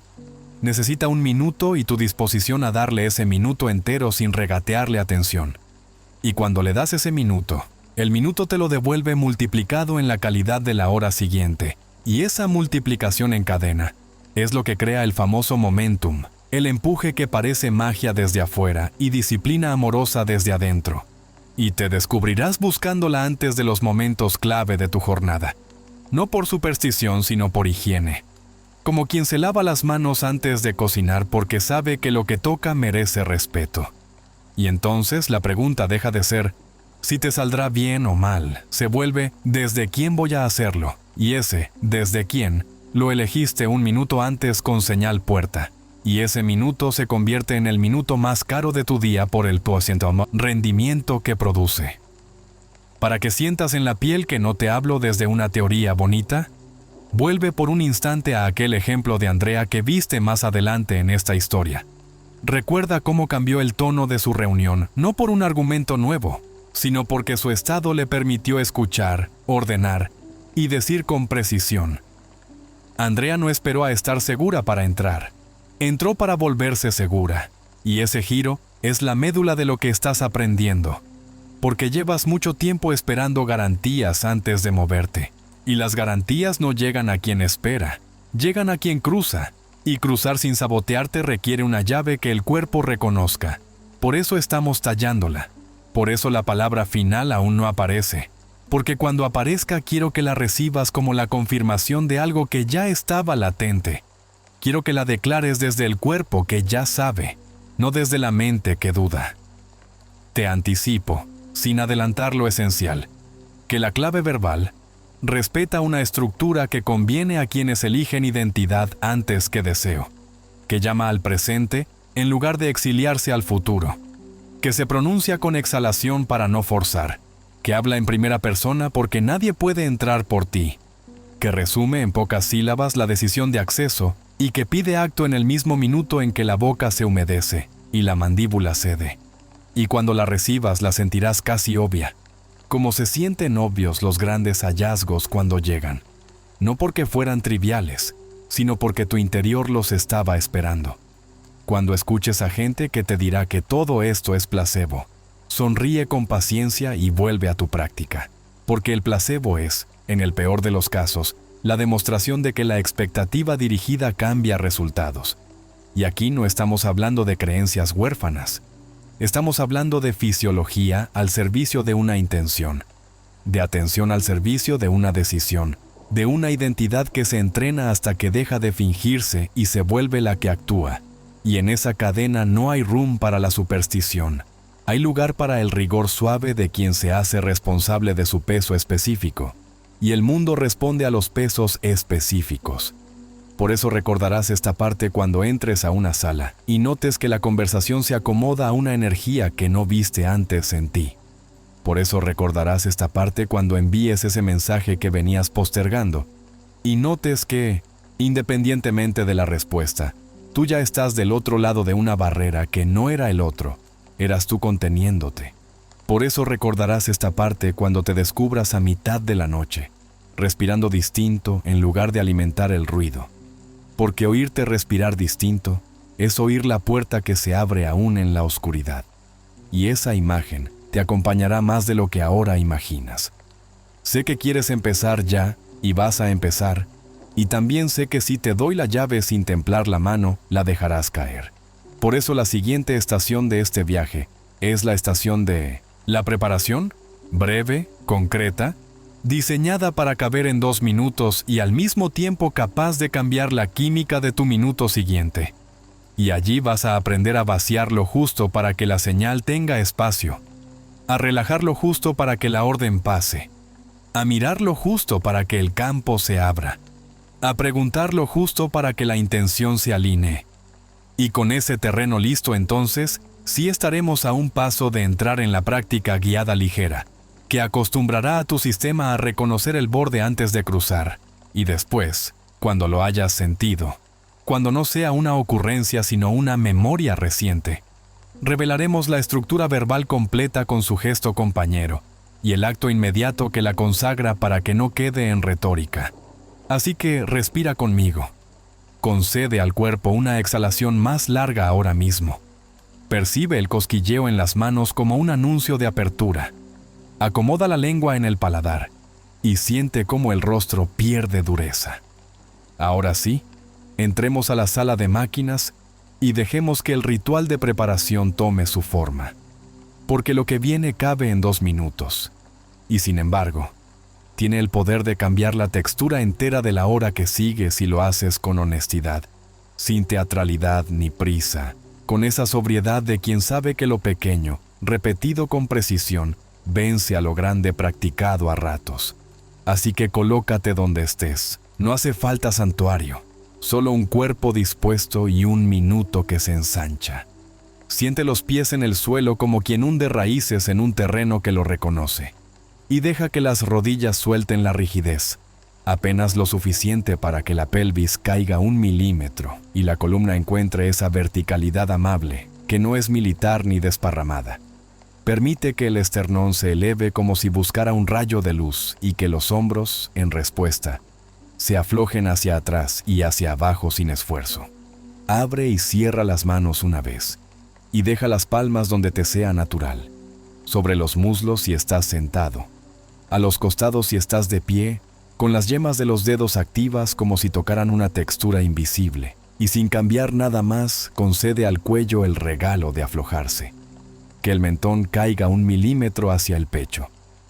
Necesita un minuto y tu disposición a darle ese minuto entero sin regatearle atención. Y cuando le das ese minuto, el minuto te lo devuelve multiplicado en la calidad de la hora siguiente. Y esa multiplicación en cadena es lo que crea el famoso momentum, el empuje que parece magia desde afuera y disciplina amorosa desde adentro. Y te descubrirás buscándola antes de los momentos clave de tu jornada. No por superstición, sino por higiene. Como quien se lava las manos antes de cocinar porque sabe que lo que toca merece respeto. Y entonces la pregunta deja de ser si te saldrá bien o mal, se vuelve ¿desde quién voy a hacerlo? Y ese ¿desde quién? Lo elegiste un minuto antes con Señal Puerta. Y ese minuto se convierte en el minuto más caro de tu día por el rendimiento que produce. Para que sientas en la piel que no te hablo desde una teoría bonita, vuelve por un instante a aquel ejemplo de Andrea que viste más adelante en esta historia. Recuerda cómo cambió el tono de su reunión, no por un argumento nuevo, sino porque su estado le permitió escuchar, ordenar y decir con precisión. Andrea no esperó a estar segura para entrar. Entró para volverse segura, y ese giro es la médula de lo que estás aprendiendo, porque llevas mucho tiempo esperando garantías antes de moverte. Y las garantías no llegan a quien espera, llegan a quien cruza, y cruzar sin sabotearte requiere una llave que el cuerpo reconozca. Por eso estamos tallándola. Por eso la palabra final aún no aparece. Porque cuando aparezca quiero que la recibas como la confirmación de algo que ya estaba latente. Quiero que la declares desde el cuerpo que ya sabe, no desde la mente que duda. Te anticipo, sin adelantar lo esencial, que la clave verbal respeta una estructura que conviene a quienes eligen identidad antes que deseo, que llama al presente en lugar de exiliarse al futuro, que se pronuncia con exhalación para no forzar, que habla en primera persona porque nadie puede entrar por ti, que resume en pocas sílabas la decisión de acceso y que pide acto en el mismo minuto en que la boca se humedece y la mandíbula cede. Y cuando la recibas la sentirás casi obvia, como se sienten obvios los grandes hallazgos cuando llegan, no porque fueran triviales, sino porque tu interior los estaba esperando. Cuando escuches a gente que te dirá que todo esto es placebo, sonríe con paciencia y vuelve a tu práctica, porque el placebo es, en el peor de los casos, la demostración de que la expectativa dirigida cambia resultados. Y aquí no estamos hablando de creencias huérfanas. Estamos hablando de fisiología al servicio de una intención, de atención al servicio de una decisión, de una identidad que se entrena hasta que deja de fingirse y se vuelve la que actúa. Y en esa cadena no hay room para la superstición. Hay lugar para el rigor suave de quien se hace responsable de su peso específico. Y el mundo responde a los pesos específicos. Por eso recordarás esta parte cuando entres a una sala y notes que la conversación se acomoda a una energía que no viste antes en ti. Por eso recordarás esta parte cuando envíes ese mensaje que venías postergando y notes que, independientemente de la respuesta, tú ya estás del otro lado de una barrera que no era el otro, eras tú conteniéndote. Por eso recordarás esta parte cuando te descubras a mitad de la noche, respirando distinto en lugar de alimentar el ruido. Porque oírte respirar distinto es oír la puerta que se abre aún en la oscuridad. Y esa imagen te acompañará más de lo que ahora imaginas. Sé que quieres empezar ya y vas a empezar, y también sé que si te doy la llave sin templar la mano, la dejarás caer. Por eso la siguiente estación de este viaje es la estación de la preparación, breve, concreta, diseñada para caber en 2 minutos y al mismo tiempo capaz de cambiar la química de tu minuto siguiente. Y allí vas a aprender a vaciar lo justo para que la señal tenga espacio, a relajar lo justo para que la orden pase, a mirar lo justo para que el campo se abra, a preguntar lo justo para que la intención se alinee. Y con ese terreno listo entonces, sí estaremos a un paso de entrar en la práctica guiada ligera, que acostumbrará a tu sistema a reconocer el borde antes de cruzar, y después, cuando lo hayas sentido, cuando no sea una ocurrencia sino una memoria reciente, revelaremos la estructura verbal completa con su gesto compañero, y el acto inmediato que la consagra para que no quede en retórica. Así que respira conmigo. Concede al cuerpo una exhalación más larga ahora mismo. Percibe el cosquilleo en las manos como un anuncio de apertura. Acomoda la lengua en el paladar y siente cómo el rostro pierde dureza. Ahora sí, entremos a la sala de máquinas y dejemos que el ritual de preparación tome su forma. Porque lo que viene cabe en 2 minutos. Y sin embargo, tiene el poder de cambiar la textura entera de la hora que sigue si lo haces con honestidad, sin teatralidad ni prisa, con esa sobriedad de quien sabe que lo pequeño, repetido con precisión, vence a lo grande practicado a ratos. Así que colócate donde estés. No hace falta santuario, solo un cuerpo dispuesto y un minuto que se ensancha. Siente los pies en el suelo como quien hunde raíces en un terreno que lo reconoce. Y deja que las rodillas suelten la rigidez, apenas lo suficiente para que la pelvis caiga 1 milímetro y la columna encuentre esa verticalidad amable, que no es militar ni desparramada. Permite que el esternón se eleve como si buscara un rayo de luz y que los hombros, en respuesta, se aflojen hacia atrás y hacia abajo sin esfuerzo. Abre y cierra las manos una vez y deja las palmas donde te sea natural, sobre los muslos si estás sentado, a los costados si estás de pie, con las yemas de los dedos activas como si tocaran una textura invisible, y sin cambiar nada más, concede al cuello el regalo de aflojarse. Que el mentón caiga 1 milímetro hacia el pecho,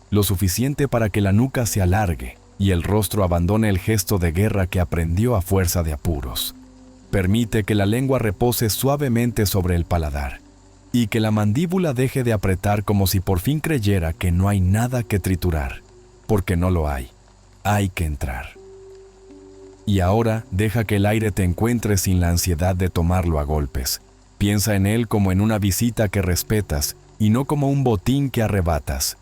lo suficiente para que la nuca se alargue y el rostro abandone el gesto de guerra que aprendió a fuerza de apuros. Permite que la lengua repose suavemente sobre el paladar y que la mandíbula deje de apretar como si por fin creyera que no hay nada que triturar, porque no lo hay. Hay que entrar. Y ahora deja que el aire te encuentre sin la ansiedad de tomarlo a golpes. Piensa en él como en una visita que respetas y no como un botín que arrebatas.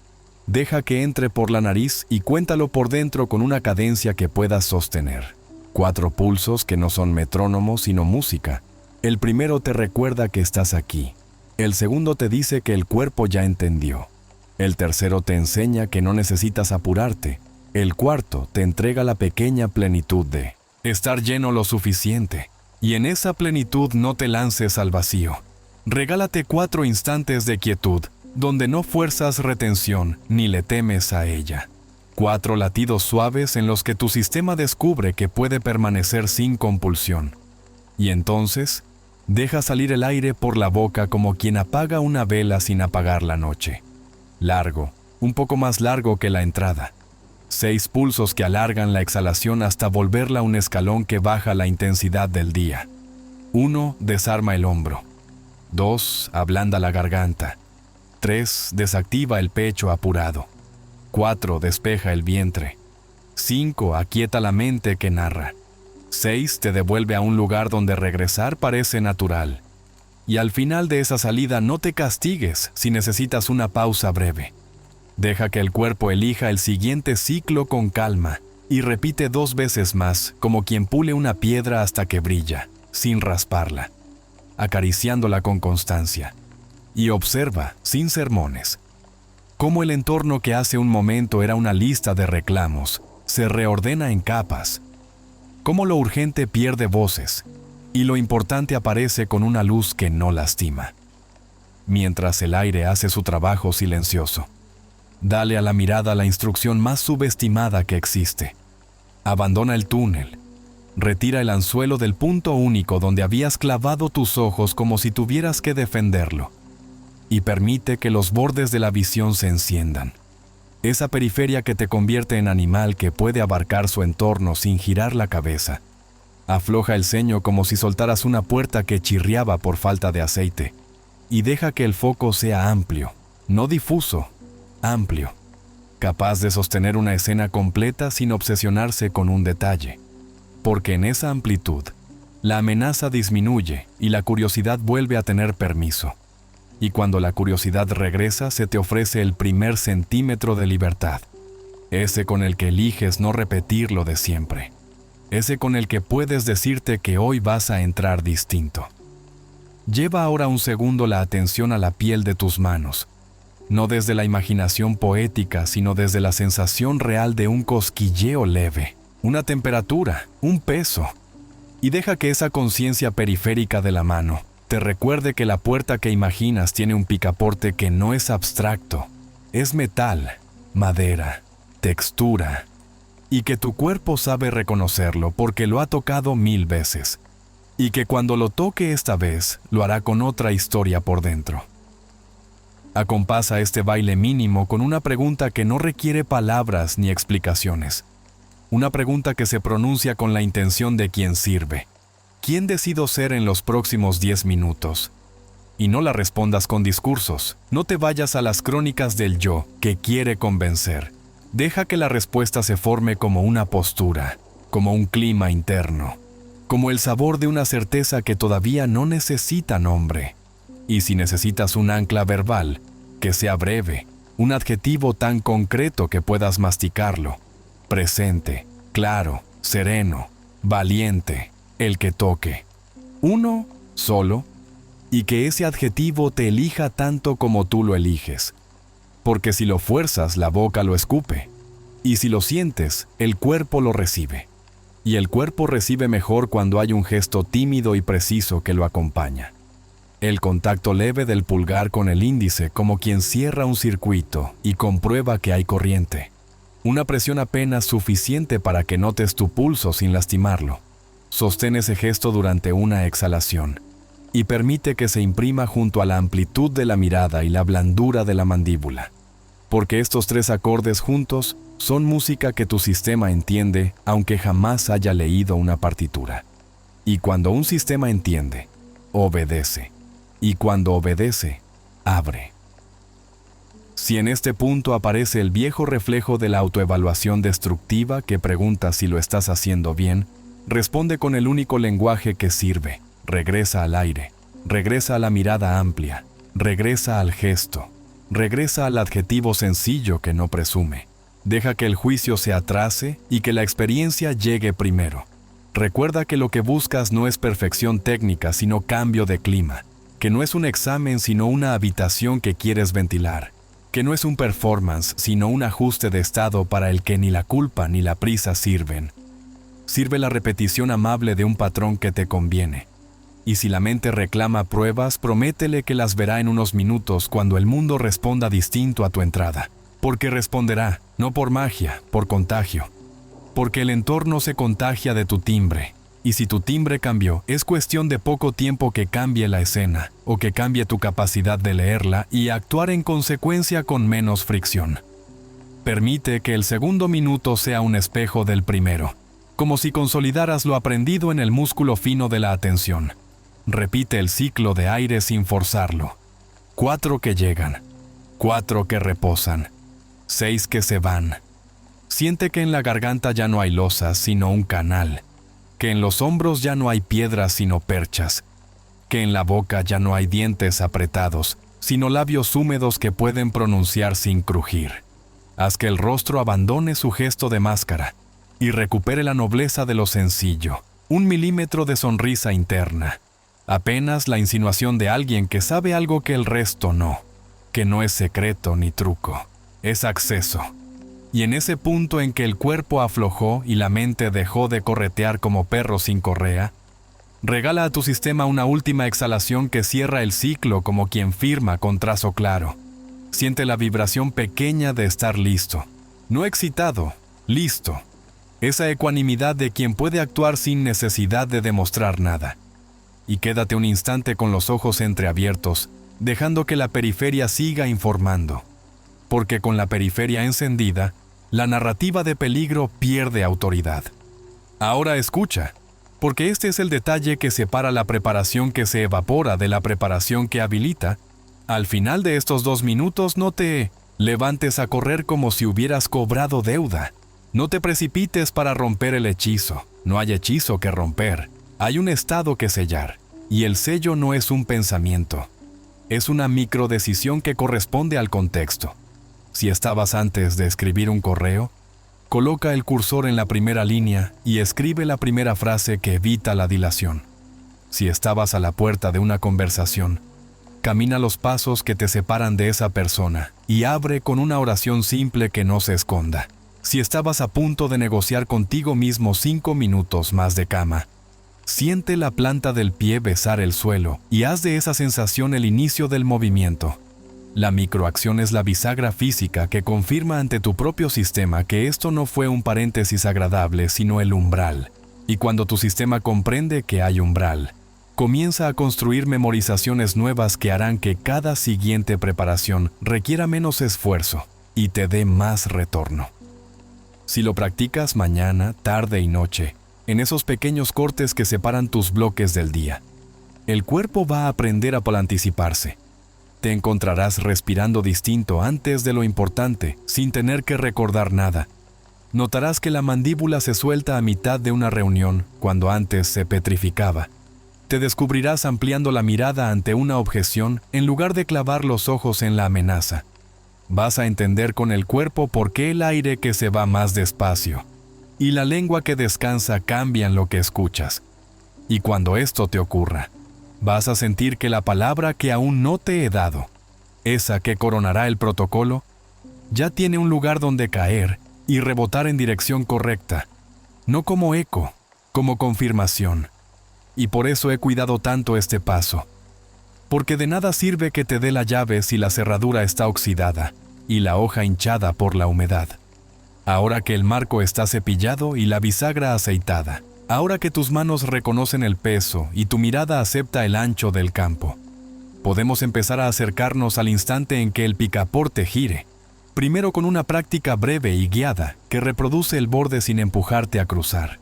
Deja que entre por la nariz y cuéntalo por dentro con una cadencia que puedas sostener. 4 pulsos que no son metrónomo sino música. El primero te recuerda que estás aquí. El segundo te dice que el cuerpo ya entendió. El tercero te enseña que no necesitas apurarte. El cuarto te entrega la pequeña plenitud de estar lleno lo suficiente. Y en esa plenitud no te lances al vacío. Regálate 4 instantes de quietud, donde no fuerzas retención ni le temes a ella. 4 latidos suaves en los que tu sistema descubre que puede permanecer sin compulsión. Y entonces, deja salir el aire por la boca como quien apaga una vela sin apagar la noche. Largo, un poco más largo que la entrada. 6 pulsos que alargan la exhalación hasta volverla un escalón que baja la intensidad del día. 1. Desarma el hombro. 2. Ablanda la garganta. 3. Desactiva el pecho apurado. 4. Despeja el vientre. 5. Aquieta la mente que narra. 6. Te devuelve a un lugar donde regresar parece natural. Y al final de esa salida no te castigues si necesitas una pausa breve. Deja que el cuerpo elija el siguiente ciclo con calma y repite 2 veces más como quien pule una piedra hasta que brilla, sin rasparla, acariciándola con constancia. Y observa, sin sermones, Cómo el entorno que hace un momento era una lista de reclamos se reordena en capas. Cómo lo urgente pierde voces y lo importante aparece con una luz que no lastima. Mientras el aire hace su trabajo silencioso, dale a la mirada la instrucción más subestimada que existe. Abandona el túnel. Retira el anzuelo del punto único donde habías clavado tus ojos como si tuvieras que defenderlo. Y permite que los bordes de la visión se enciendan. Esa periferia que te convierte en animal que puede abarcar su entorno sin girar la cabeza. Afloja el ceño como si soltaras una puerta que chirriaba por falta de aceite. Y deja que el foco sea amplio, no difuso, amplio. Capaz de sostener una escena completa sin obsesionarse con un detalle. Porque en esa amplitud, la amenaza disminuye y la curiosidad vuelve a tener permiso. Y cuando la curiosidad regresa, se te ofrece el primer centímetro de libertad. Ese con el que eliges no repetir lo de siempre. Ese con el que puedes decirte que hoy vas a entrar distinto. Lleva ahora un segundo la atención a la piel de tus manos. No desde la imaginación poética, sino desde la sensación real de un cosquilleo leve, una temperatura, un peso. Y deja que esa conciencia periférica de la mano te recuerde que la puerta que imaginas tiene un picaporte que no es abstracto, es metal, madera, textura, y que tu cuerpo sabe reconocerlo porque lo ha tocado 1000 veces, y que cuando lo toque esta vez, lo hará con otra historia por dentro. Acompasa este baile mínimo con una pregunta que no requiere palabras ni explicaciones. Una pregunta que se pronuncia con la intención de quien sirve. ¿Quién decido ser en los próximos 10 minutos? Y no la respondas con discursos. No te vayas a las crónicas del yo que quiere convencer. Deja que la respuesta se forme como una postura, como un clima interno, como el sabor de una certeza que todavía no necesita nombre. Y si necesitas un ancla verbal, que sea breve, un adjetivo tan concreto que puedas masticarlo. Presente, claro, sereno, valiente. El que toque. Uno, solo, y que ese adjetivo te elija tanto como tú lo eliges. Porque si lo fuerzas, la boca lo escupe. Y si lo sientes, el cuerpo lo recibe. Y el cuerpo recibe mejor cuando hay un gesto tímido y preciso que lo acompaña. El contacto leve del pulgar con el índice como quien cierra un circuito y comprueba que hay corriente. Una presión apenas suficiente para que notes tu pulso sin lastimarlo. Sostén ese gesto durante una exhalación y permite que se imprima junto a la amplitud de la mirada y la blandura de la mandíbula. Porque estos 3 acordes juntos son música que tu sistema entiende aunque jamás haya leído una partitura. Y cuando un sistema entiende, obedece. Y cuando obedece, abre. Si en este punto aparece el viejo reflejo de la autoevaluación destructiva que pregunta si lo estás haciendo bien, responde con el único lenguaje que sirve. Regresa al aire, regresa a la mirada amplia, regresa al gesto, regresa al adjetivo sencillo que no presume. Deja que el juicio se atrase y que la experiencia llegue primero. Recuerda que lo que buscas no es perfección técnica, sino cambio de clima, que no es un examen, sino una habitación que quieres ventilar, que no es un performance, sino un ajuste de estado para el que ni la culpa ni la prisa sirven. Sirve la repetición amable de un patrón que te conviene. Y si la mente reclama pruebas, prométele que las verá en unos minutos cuando el mundo responda distinto a tu entrada. Porque responderá, no por magia, por contagio. Porque el entorno se contagia de tu timbre. Y si tu timbre cambió, es cuestión de poco tiempo que cambie la escena, o que cambie tu capacidad de leerla y actuar en consecuencia con menos fricción. Permite que el segundo minuto sea un espejo del primero, como si consolidaras lo aprendido en el músculo fino de la atención. Repite el ciclo de aire sin forzarlo. 4 que llegan, 4 que reposan, 6 que se van. Siente que en la garganta ya no hay losas, sino un canal, que en los hombros ya no hay piedras, sino perchas, que en la boca ya no hay dientes apretados, sino labios húmedos que pueden pronunciar sin crujir. Haz que el rostro abandone su gesto de máscara y recupere la nobleza de lo sencillo, 1 milímetro de sonrisa interna, apenas la insinuación de alguien que sabe algo que el resto no, que no es secreto ni truco, es acceso. Y en ese punto en que el cuerpo aflojó y la mente dejó de corretear como perro sin correa, regala a tu sistema una última exhalación que cierra el ciclo como quien firma con trazo claro. Siente la vibración pequeña de estar listo. No excitado, listo. Esa ecuanimidad de quien puede actuar sin necesidad de demostrar nada. Y quédate un instante con los ojos entreabiertos, dejando que la periferia siga informando. Porque con la periferia encendida, la narrativa de peligro pierde autoridad. Ahora escucha, porque este es el detalle que separa la preparación que se evapora de la preparación que habilita. Al final de estos 2 minutos no te levantes a correr como si hubieras cobrado deuda. No te precipites para romper el hechizo. No hay hechizo que romper. Hay un estado que sellar. Y el sello no es un pensamiento. Es una microdecisión que corresponde al contexto. Si estabas antes de escribir un correo, coloca el cursor en la primera línea y escribe la primera frase que evita la dilación. Si estabas a la puerta de una conversación, camina los pasos que te separan de esa persona y abre con una oración simple que no se esconda. Si estabas a punto de negociar contigo mismo 5 minutos más de cama, siente la planta del pie besar el suelo y haz de esa sensación el inicio del movimiento. La microacción es la bisagra física que confirma ante tu propio sistema que esto no fue un paréntesis agradable, sino el umbral. Y cuando tu sistema comprende que hay umbral, comienza a construir memorizaciones nuevas que harán que cada siguiente preparación requiera menos esfuerzo y te dé más retorno. Si lo practicas mañana, tarde y noche, en esos pequeños cortes que separan tus bloques del día, el cuerpo va a aprender a anticiparse. Te encontrarás respirando distinto antes de lo importante, sin tener que recordar nada. Notarás que la mandíbula se suelta a mitad de una reunión, cuando antes se petrificaba. Te descubrirás ampliando la mirada ante una objeción en lugar de clavar los ojos en la amenaza. Vas a entender con el cuerpo por qué el aire que se va más despacio y la lengua que descansa cambian lo que escuchas. Y cuando esto te ocurra, vas a sentir que la palabra que aún no te he dado, esa que coronará el protocolo, ya tiene un lugar donde caer y rebotar en dirección correcta, no como eco, como confirmación. Y por eso he cuidado tanto este paso. Porque de nada sirve que te dé la llave si la cerradura está oxidada y la hoja hinchada por la humedad. Ahora que el marco está cepillado y la bisagra aceitada, ahora que tus manos reconocen el peso y tu mirada acepta el ancho del campo, podemos empezar a acercarnos al instante en que el picaporte gire, primero con una práctica breve y guiada que reproduce el borde sin empujarte a cruzar,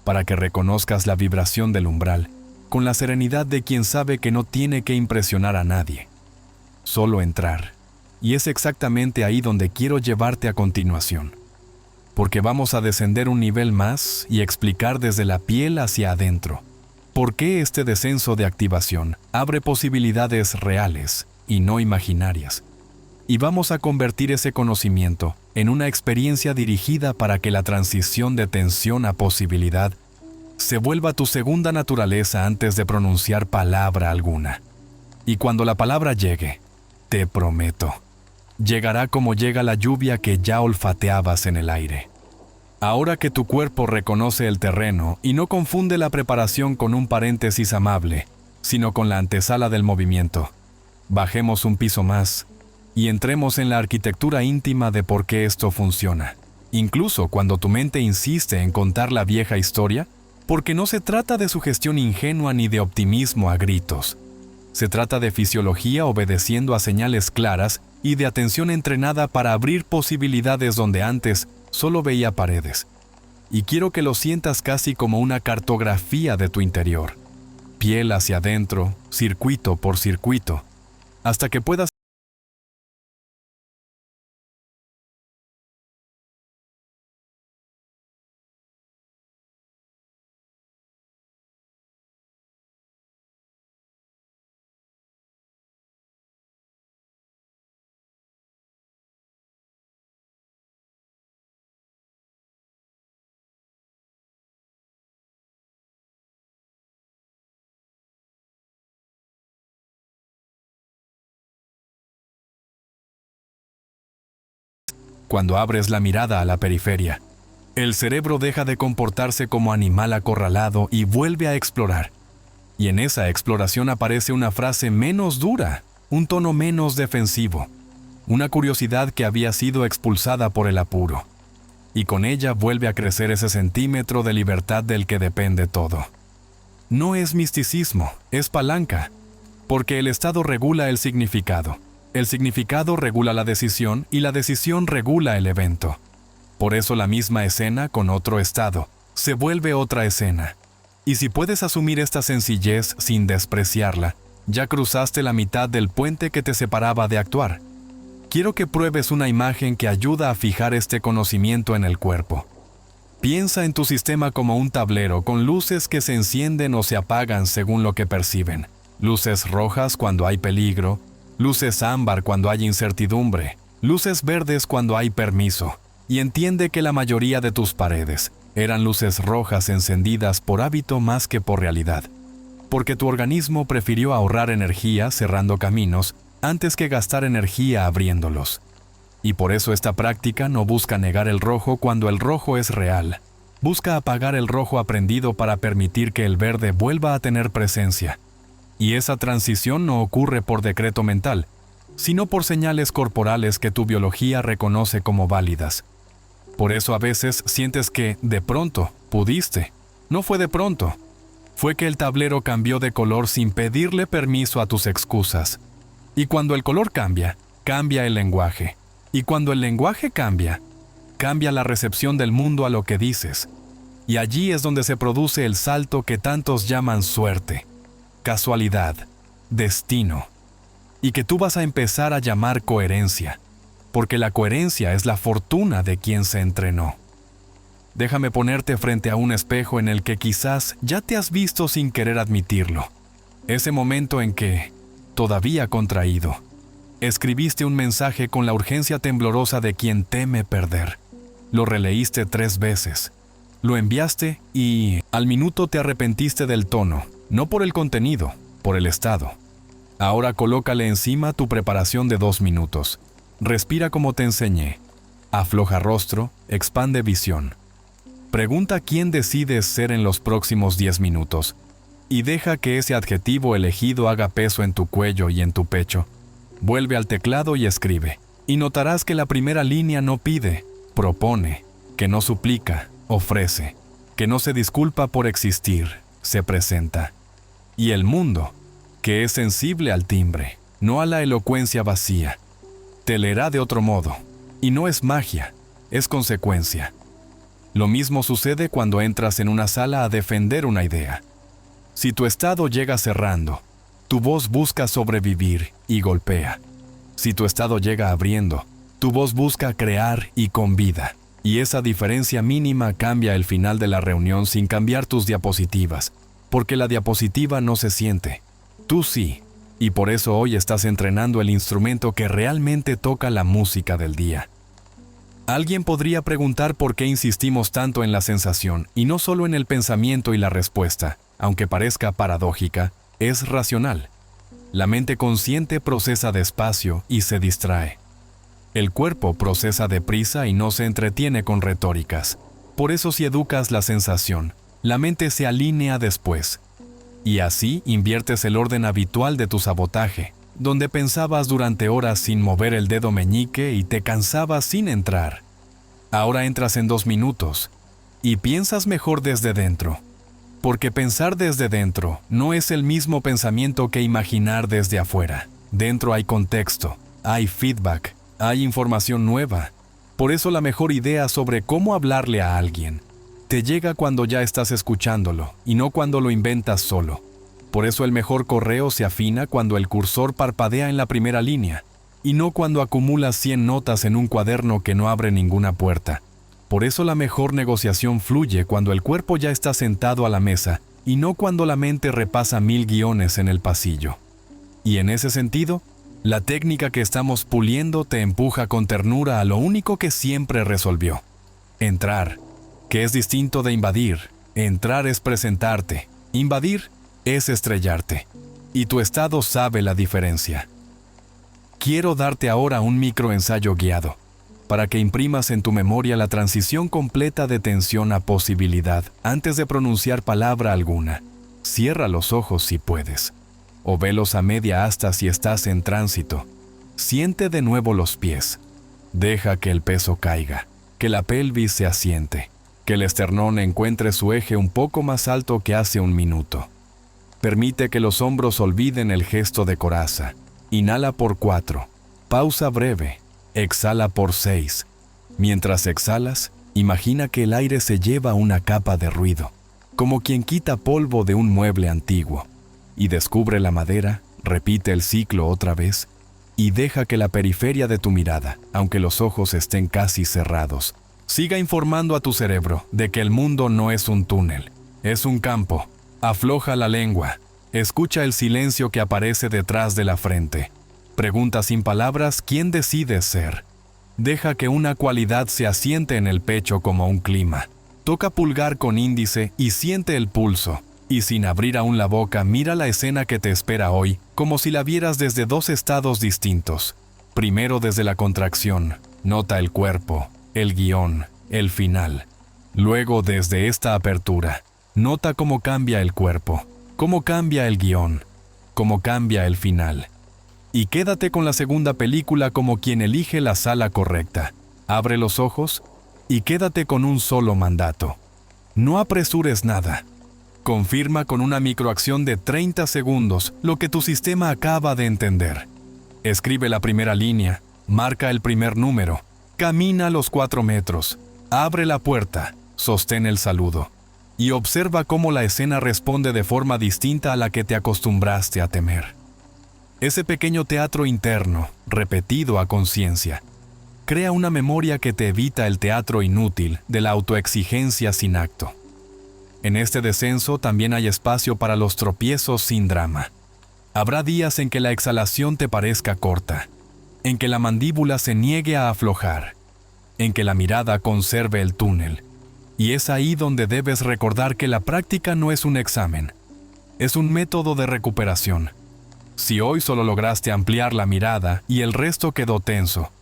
para que reconozcas la vibración del umbral, con la serenidad de quien sabe que no tiene que impresionar a nadie, solo entrar. Y es exactamente ahí donde quiero llevarte a continuación. Porque vamos a descender un nivel más y explicar desde la piel hacia adentro por qué este descenso de activación abre posibilidades reales y no imaginarias. Y vamos a convertir ese conocimiento en una experiencia dirigida para que la transición de tensión a posibilidad se vuelva tu segunda naturaleza antes de pronunciar palabra alguna. Y cuando la palabra llegue, te prometo, llegará como llega la lluvia que ya olfateabas en el aire. Ahora que tu cuerpo reconoce el terreno y no confunde la preparación con un paréntesis amable, sino con la antesala del movimiento, bajemos un piso más y entremos en la arquitectura íntima de por qué esto funciona. Incluso cuando tu mente insiste en contar la vieja historia, porque no se trata de sugestión ingenua ni de optimismo a gritos. Se trata de fisiología obedeciendo a señales claras y de atención entrenada para abrir posibilidades donde antes solo veía paredes. Y quiero que lo sientas casi como una cartografía de tu interior, piel hacia adentro, circuito por circuito, hasta que puedas cuando abres la mirada a la periferia. El cerebro deja de comportarse como animal acorralado y vuelve a explorar. Y en esa exploración aparece una frase menos dura, un tono menos defensivo, una curiosidad que había sido expulsada por el apuro. Y con ella vuelve a crecer ese centímetro de libertad del que depende todo. No es misticismo, es palanca, porque el estado regula el significado regula la decisión y la decisión regula el evento. Por eso la misma escena con otro estado se vuelve otra escena. Y si puedes asumir esta sencillez sin despreciarla, ya cruzaste la mitad del puente que te separaba de actuar. Quiero que pruebes una imagen que ayuda a fijar este conocimiento en el cuerpo. Piensa en tu sistema como un tablero con luces que se encienden o se apagan según lo que perciben. Luces rojas cuando hay peligro, luces ámbar cuando hay incertidumbre, luces verdes cuando hay permiso. Y entiende que la mayoría de tus paredes eran luces rojas encendidas por hábito más que por realidad, porque tu organismo prefirió ahorrar energía cerrando caminos antes que gastar energía abriéndolos. Y por eso esta práctica no busca negar el rojo cuando el rojo es real. Busca apagar el rojo aprendido para permitir que el verde vuelva a tener presencia. Y esa transición no ocurre por decreto mental, sino por señales corporales que tu biología reconoce como válidas. Por eso a veces sientes que, de pronto, pudiste. No fue de pronto. Fue que el tablero cambió de color sin pedirle permiso a tus excusas. Y cuando el color cambia, cambia el lenguaje. Y cuando el lenguaje cambia, cambia la recepción del mundo a lo que dices. Y allí es donde se produce el salto que tantos llaman suerte, casualidad, destino. Y que tú vas a empezar a llamar coherencia. Porque la coherencia es la fortuna de quien se entrenó. Déjame ponerte frente a un espejo en el que quizás ya te has visto sin querer admitirlo. Ese momento en que, todavía contraído, escribiste un mensaje con la urgencia temblorosa de quien teme perder. Lo releíste 3 veces. Lo enviaste y, al minuto, te arrepentiste del tono, no por el contenido, por el estado. Ahora colócale encima tu preparación de 2 minutos. Respira como te enseñé. Afloja rostro, expande visión. Pregunta quién decides ser en los próximos 10 minutos y deja que ese adjetivo elegido haga peso en tu cuello y en tu pecho. Vuelve al teclado y escribe. Y notarás que la primera línea no pide, propone, que no suplica, ofrece, que no se disculpa por existir, se presenta. Y el mundo, que es sensible al timbre, no a la elocuencia vacía, te leerá de otro modo, y no es magia, es consecuencia. Lo mismo sucede cuando entras en una sala a defender una idea. Si tu estado llega cerrando, tu voz busca sobrevivir y golpea. Si tu estado llega abriendo, tu voz busca crear y con vida. Y esa diferencia mínima cambia el final de la reunión sin cambiar tus diapositivas, porque la diapositiva no se siente. Tú sí. Y por eso hoy estás entrenando el instrumento que realmente toca la música del día. Alguien podría preguntar por qué insistimos tanto en la sensación y no solo en el pensamiento, y la respuesta, aunque parezca paradójica, es racional. La mente consciente procesa despacio y se distrae. El cuerpo procesa deprisa y no se entretiene con retóricas. Por eso si educas la sensación, la mente se alinea después. Y así inviertes el orden habitual de tu sabotaje, donde pensabas durante horas sin mover el dedo meñique y te cansabas sin entrar. Ahora entras en 2 minutos y piensas mejor desde dentro. Porque pensar desde dentro no es el mismo pensamiento que imaginar desde afuera. Dentro hay contexto, hay feedback, hay información nueva. Por eso la mejor idea sobre cómo hablarle a alguien te llega cuando ya estás escuchándolo y no cuando lo inventas solo. Por eso el mejor correo se afina cuando el cursor parpadea en la primera línea y no cuando acumulas 100 notas en un cuaderno que no abre ninguna puerta. Por eso la mejor negociación fluye cuando el cuerpo ya está sentado a la mesa y no cuando la mente repasa 1000 guiones en el pasillo. Y en ese sentido, la técnica que estamos puliendo te empuja con ternura a lo único que siempre resolvió: entrar. Que es distinto de invadir. Entrar es presentarte. Invadir es estrellarte. Y tu estado sabe la diferencia. Quiero darte ahora un microensayo guiado. para que imprimas en tu memoria la transición completa de tensión a posibilidad antes de pronunciar palabra alguna. Cierra los ojos si puedes, o velos a media asta si estás en tránsito. Siente de nuevo los pies. Deja que el peso caiga, que la pelvis se asiente, que el esternón encuentre su eje un poco más alto que hace un minuto. Permite que los hombros olviden el gesto de coraza. Inhala por 4. Pausa breve. Exhala por 6. Mientras exhalas, imagina que el aire se lleva una capa de ruido, como quien quita polvo de un mueble antiguo, y descubre la madera. Repite el ciclo otra vez, y deja que la periferia de tu mirada, aunque los ojos estén casi cerrados, siga informando a tu cerebro de que el mundo no es un túnel, es un campo. Afloja la lengua. Escucha el silencio que aparece detrás de la frente. Pregunta sin palabras quién decides ser. Deja que una cualidad se asiente en el pecho como un clima. Toca pulgar con índice y siente el pulso. Y sin abrir aún la boca, mira la escena que te espera hoy, como si la vieras desde 2 estados distintos. Primero desde la contracción. Nota el cuerpo, el guión, el final. Luego desde esta apertura. Nota cómo cambia el cuerpo, cómo cambia el guión, cómo cambia el final. Y quédate con la segunda película como quien elige la sala correcta. Abre los ojos y quédate con un solo mandato. No apresures nada. Confirma con una microacción de 30 segundos lo que tu sistema acaba de entender. Escribe la primera línea, marca el primer número, camina los 4 metros, abre la puerta, sostén el saludo. Y observa cómo la escena responde de forma distinta a la que te acostumbraste a temer. Ese pequeño teatro interno, repetido a conciencia, crea una memoria que te evita el teatro inútil de la autoexigencia sin acto. En este descenso también hay espacio para los tropiezos sin drama. Habrá días en que la exhalación te parezca corta, en que la mandíbula se niegue a aflojar, en que la mirada conserve el túnel. Y es ahí donde debes recordar que la práctica no es un examen, es un método de recuperación. Si hoy solo lograste ampliar la mirada y el resto quedó tenso,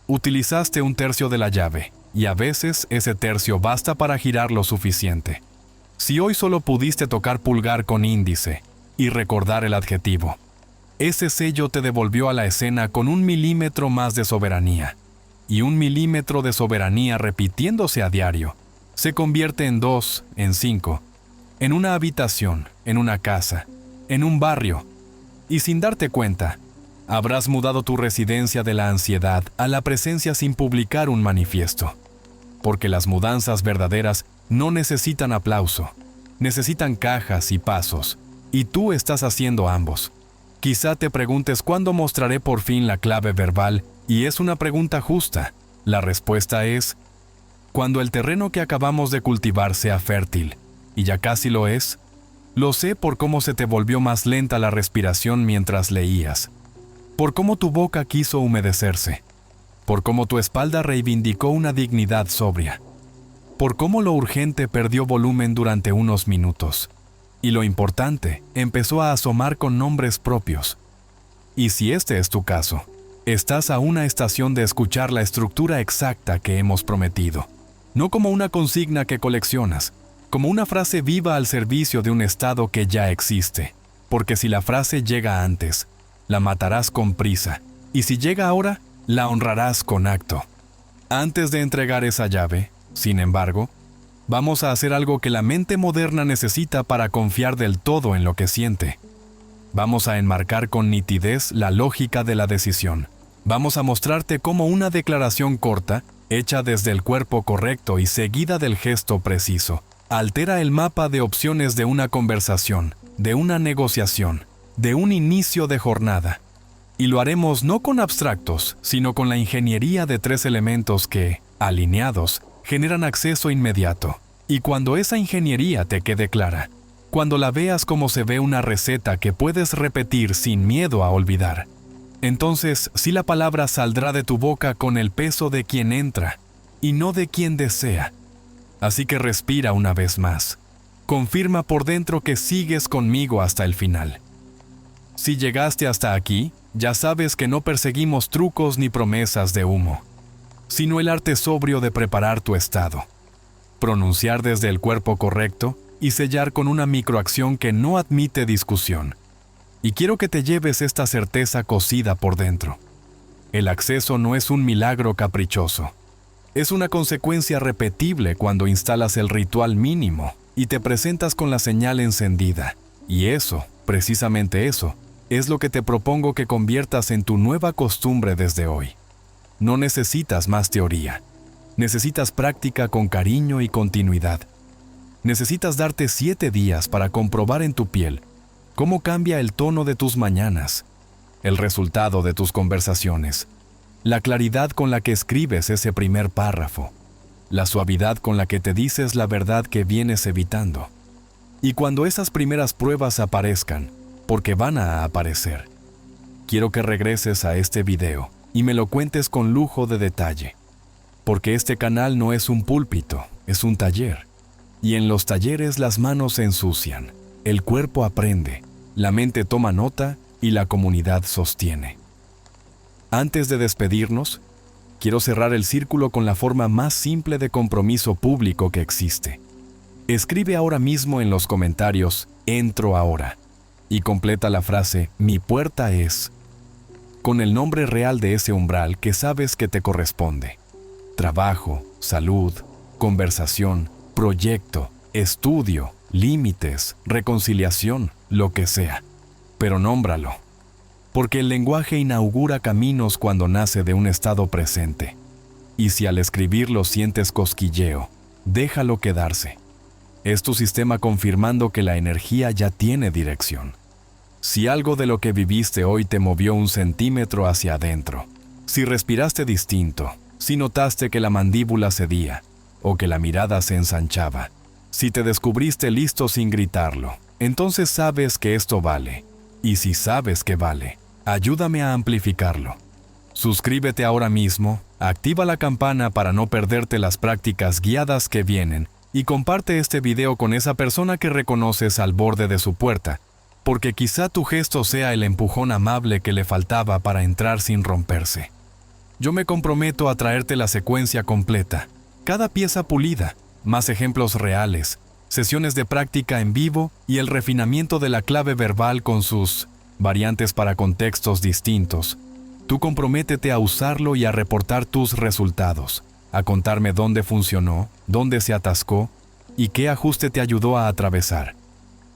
utilizaste 1/3 de la llave, y a veces ese tercio basta para girar lo suficiente. Si hoy solo pudiste tocar pulgar con índice y recordar el adjetivo, ese sello te devolvió a la escena con 1 milímetro más de soberanía, y 1 milímetro de soberanía repitiéndose a diario se convierte en 2, en 5, en una habitación, en una casa, en un barrio. Y sin darte cuenta, habrás mudado tu residencia de la ansiedad a la presencia sin publicar un manifiesto. Porque las mudanzas verdaderas no necesitan aplauso, necesitan cajas y pasos, y tú estás haciendo ambos. Quizá te preguntes cuándo mostraré por fin la clave verbal, y es una pregunta justa. La respuesta es: cuando el terreno que acabamos de cultivar sea fértil, y ya casi lo es. Lo sé por cómo se te volvió más lenta la respiración mientras leías, por cómo tu boca quiso humedecerse, por cómo tu espalda reivindicó una dignidad sobria, por cómo lo urgente perdió volumen durante unos minutos, y lo importante empezó a asomar con nombres propios. Y si este es tu caso, estás a una estación de escuchar la estructura exacta que hemos prometido, no como una consigna que coleccionas, como una frase viva al servicio de un estado que ya existe, porque si la frase llega antes, la matarás con prisa, y si llega ahora, la honrarás con acto. Antes de entregar esa llave, sin embargo, vamos a hacer algo que la mente moderna necesita para confiar del todo en lo que siente. Vamos a enmarcar con nitidez la lógica de la decisión. Vamos a mostrarte cómo una declaración corta, hecha desde el cuerpo correcto y seguida del gesto preciso, altera el mapa de opciones de una conversación, de una negociación, de un inicio de jornada. Y lo haremos no con abstractos, sino con la ingeniería de 3 elementos que, alineados, generan acceso inmediato. Y cuando esa ingeniería te quede clara, cuando la veas como se ve una receta que puedes repetir sin miedo a olvidar, entonces sí la palabra saldrá de tu boca con el peso de quien entra, y no de quien desea. Así que respira una vez más. Confirma por dentro que sigues conmigo hasta el final. Si llegaste hasta aquí, ya sabes que no perseguimos trucos ni promesas de humo. sino el arte sobrio de preparar tu estado. Pronunciar desde el cuerpo correcto y sellar con una microacción que no admite discusión. Y quiero que te lleves esta certeza cocida por dentro. El acceso no es un milagro caprichoso. Es una consecuencia repetible cuando instalas el ritual mínimo y te presentas con la señal encendida. Y eso, precisamente eso, es lo que te propongo que conviertas en tu nueva costumbre desde hoy. No necesitas más teoría. Necesitas práctica con cariño y continuidad. Necesitas darte 7 días para comprobar en tu piel cómo cambia el tono de tus mañanas, el resultado de tus conversaciones, la claridad con la que escribes ese primer párrafo, la suavidad con la que te dices la verdad que vienes evitando. Y cuando esas primeras pruebas aparezcan, porque van a aparecer, quiero que regreses a este video y me lo cuentes con lujo de detalle. Porque este canal no es un púlpito, es un taller. Y en los talleres las manos se ensucian, el cuerpo aprende, la mente toma nota y la comunidad sostiene. Antes de despedirnos, quiero cerrar el círculo con la forma más simple de compromiso público que existe. Escribe ahora mismo en los comentarios, entro ahora, y completa la frase, mi puerta es, con el nombre real de ese umbral que sabes que te corresponde. Trabajo, salud, conversación, proyecto, estudio, límites, reconciliación, lo que sea. Pero nómbralo. Porque el lenguaje inaugura caminos cuando nace de un estado presente. Y si al escribirlo sientes cosquilleo, déjalo quedarse. Es tu sistema confirmando que la energía ya tiene dirección. Si algo de lo que viviste hoy te movió 1 centímetro hacia adentro, si respiraste distinto, si notaste que la mandíbula cedía o que la mirada se ensanchaba, si te descubriste listo sin gritarlo, entonces sabes que esto vale. Y si sabes que vale, ayúdame a amplificarlo. Suscríbete ahora mismo, activa la campana para no perderte las prácticas guiadas que vienen y comparte este video con esa persona que reconoces al borde de su puerta, porque quizá tu gesto sea el empujón amable que le faltaba para entrar sin romperse. Yo me comprometo a traerte la secuencia completa, cada pieza pulida, más ejemplos reales, sesiones de práctica en vivo y el refinamiento de la clave verbal con sus variantes para contextos distintos. Tú comprométete a usarlo y a reportar tus resultados, a contarme dónde funcionó, dónde se atascó y qué ajuste te ayudó a atravesar.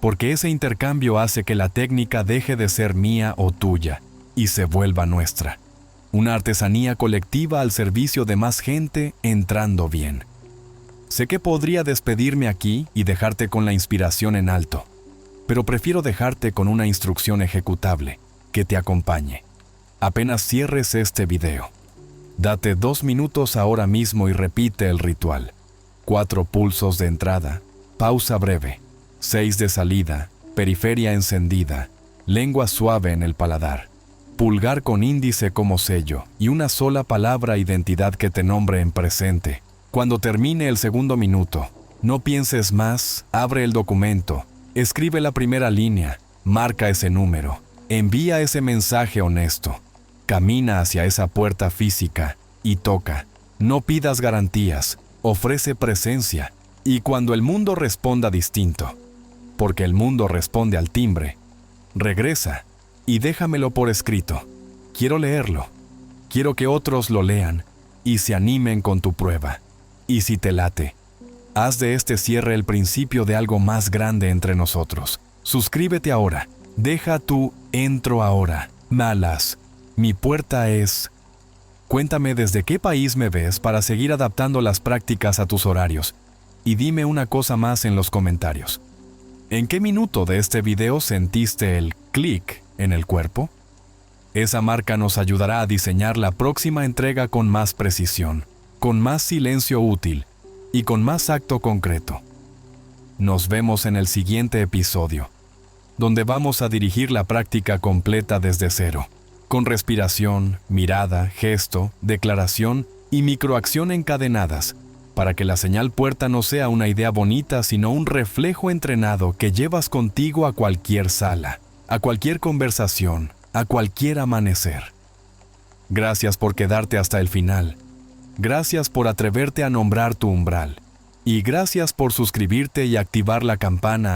Porque ese intercambio hace que la técnica deje de ser mía o tuya y se vuelva nuestra. Una artesanía colectiva al servicio de más gente entrando bien. Sé que podría despedirme aquí y dejarte con la inspiración en alto, pero prefiero dejarte con una instrucción ejecutable que te acompañe. Apenas cierres este video, date 2 minutos ahora mismo y repite el ritual. 4 pulsos de entrada, pausa breve, 6 de salida, periferia encendida, lengua suave en el paladar, pulgar con índice como sello y una sola palabra identidad que te nombre en presente. Cuando termine el segundo minuto, no pienses más, abre el documento, escribe la primera línea, marca ese número, envía ese mensaje honesto, camina hacia esa puerta física y toca. No pidas garantías, ofrece presencia y cuando el mundo responda distinto, porque el mundo responde al timbre, regresa y déjamelo por escrito. Quiero leerlo, quiero que otros lo lean y se animen con tu prueba. Y si te late, haz de este cierre el principio de algo más grande entre nosotros. Suscríbete ahora, deja tu entro ahora, malas. Mi puerta es... Cuéntame desde qué país me ves para seguir adaptando las prácticas a tus horarios. Y dime una cosa más en los comentarios. ¿En qué minuto de este video sentiste el clic en el cuerpo? Esa marca nos ayudará a diseñar la próxima entrega con más precisión, con más silencio útil y con más acto concreto. Nos vemos en el siguiente episodio, donde vamos a dirigir la práctica completa desde cero, con respiración, mirada, gesto, declaración y microacción encadenadas, para que la señal puerta no sea una idea bonita, sino un reflejo entrenado que llevas contigo a cualquier sala, a cualquier conversación, a cualquier amanecer. Gracias por quedarte hasta el final. Gracias por atreverte a nombrar tu umbral. Y gracias por suscribirte y activar la campana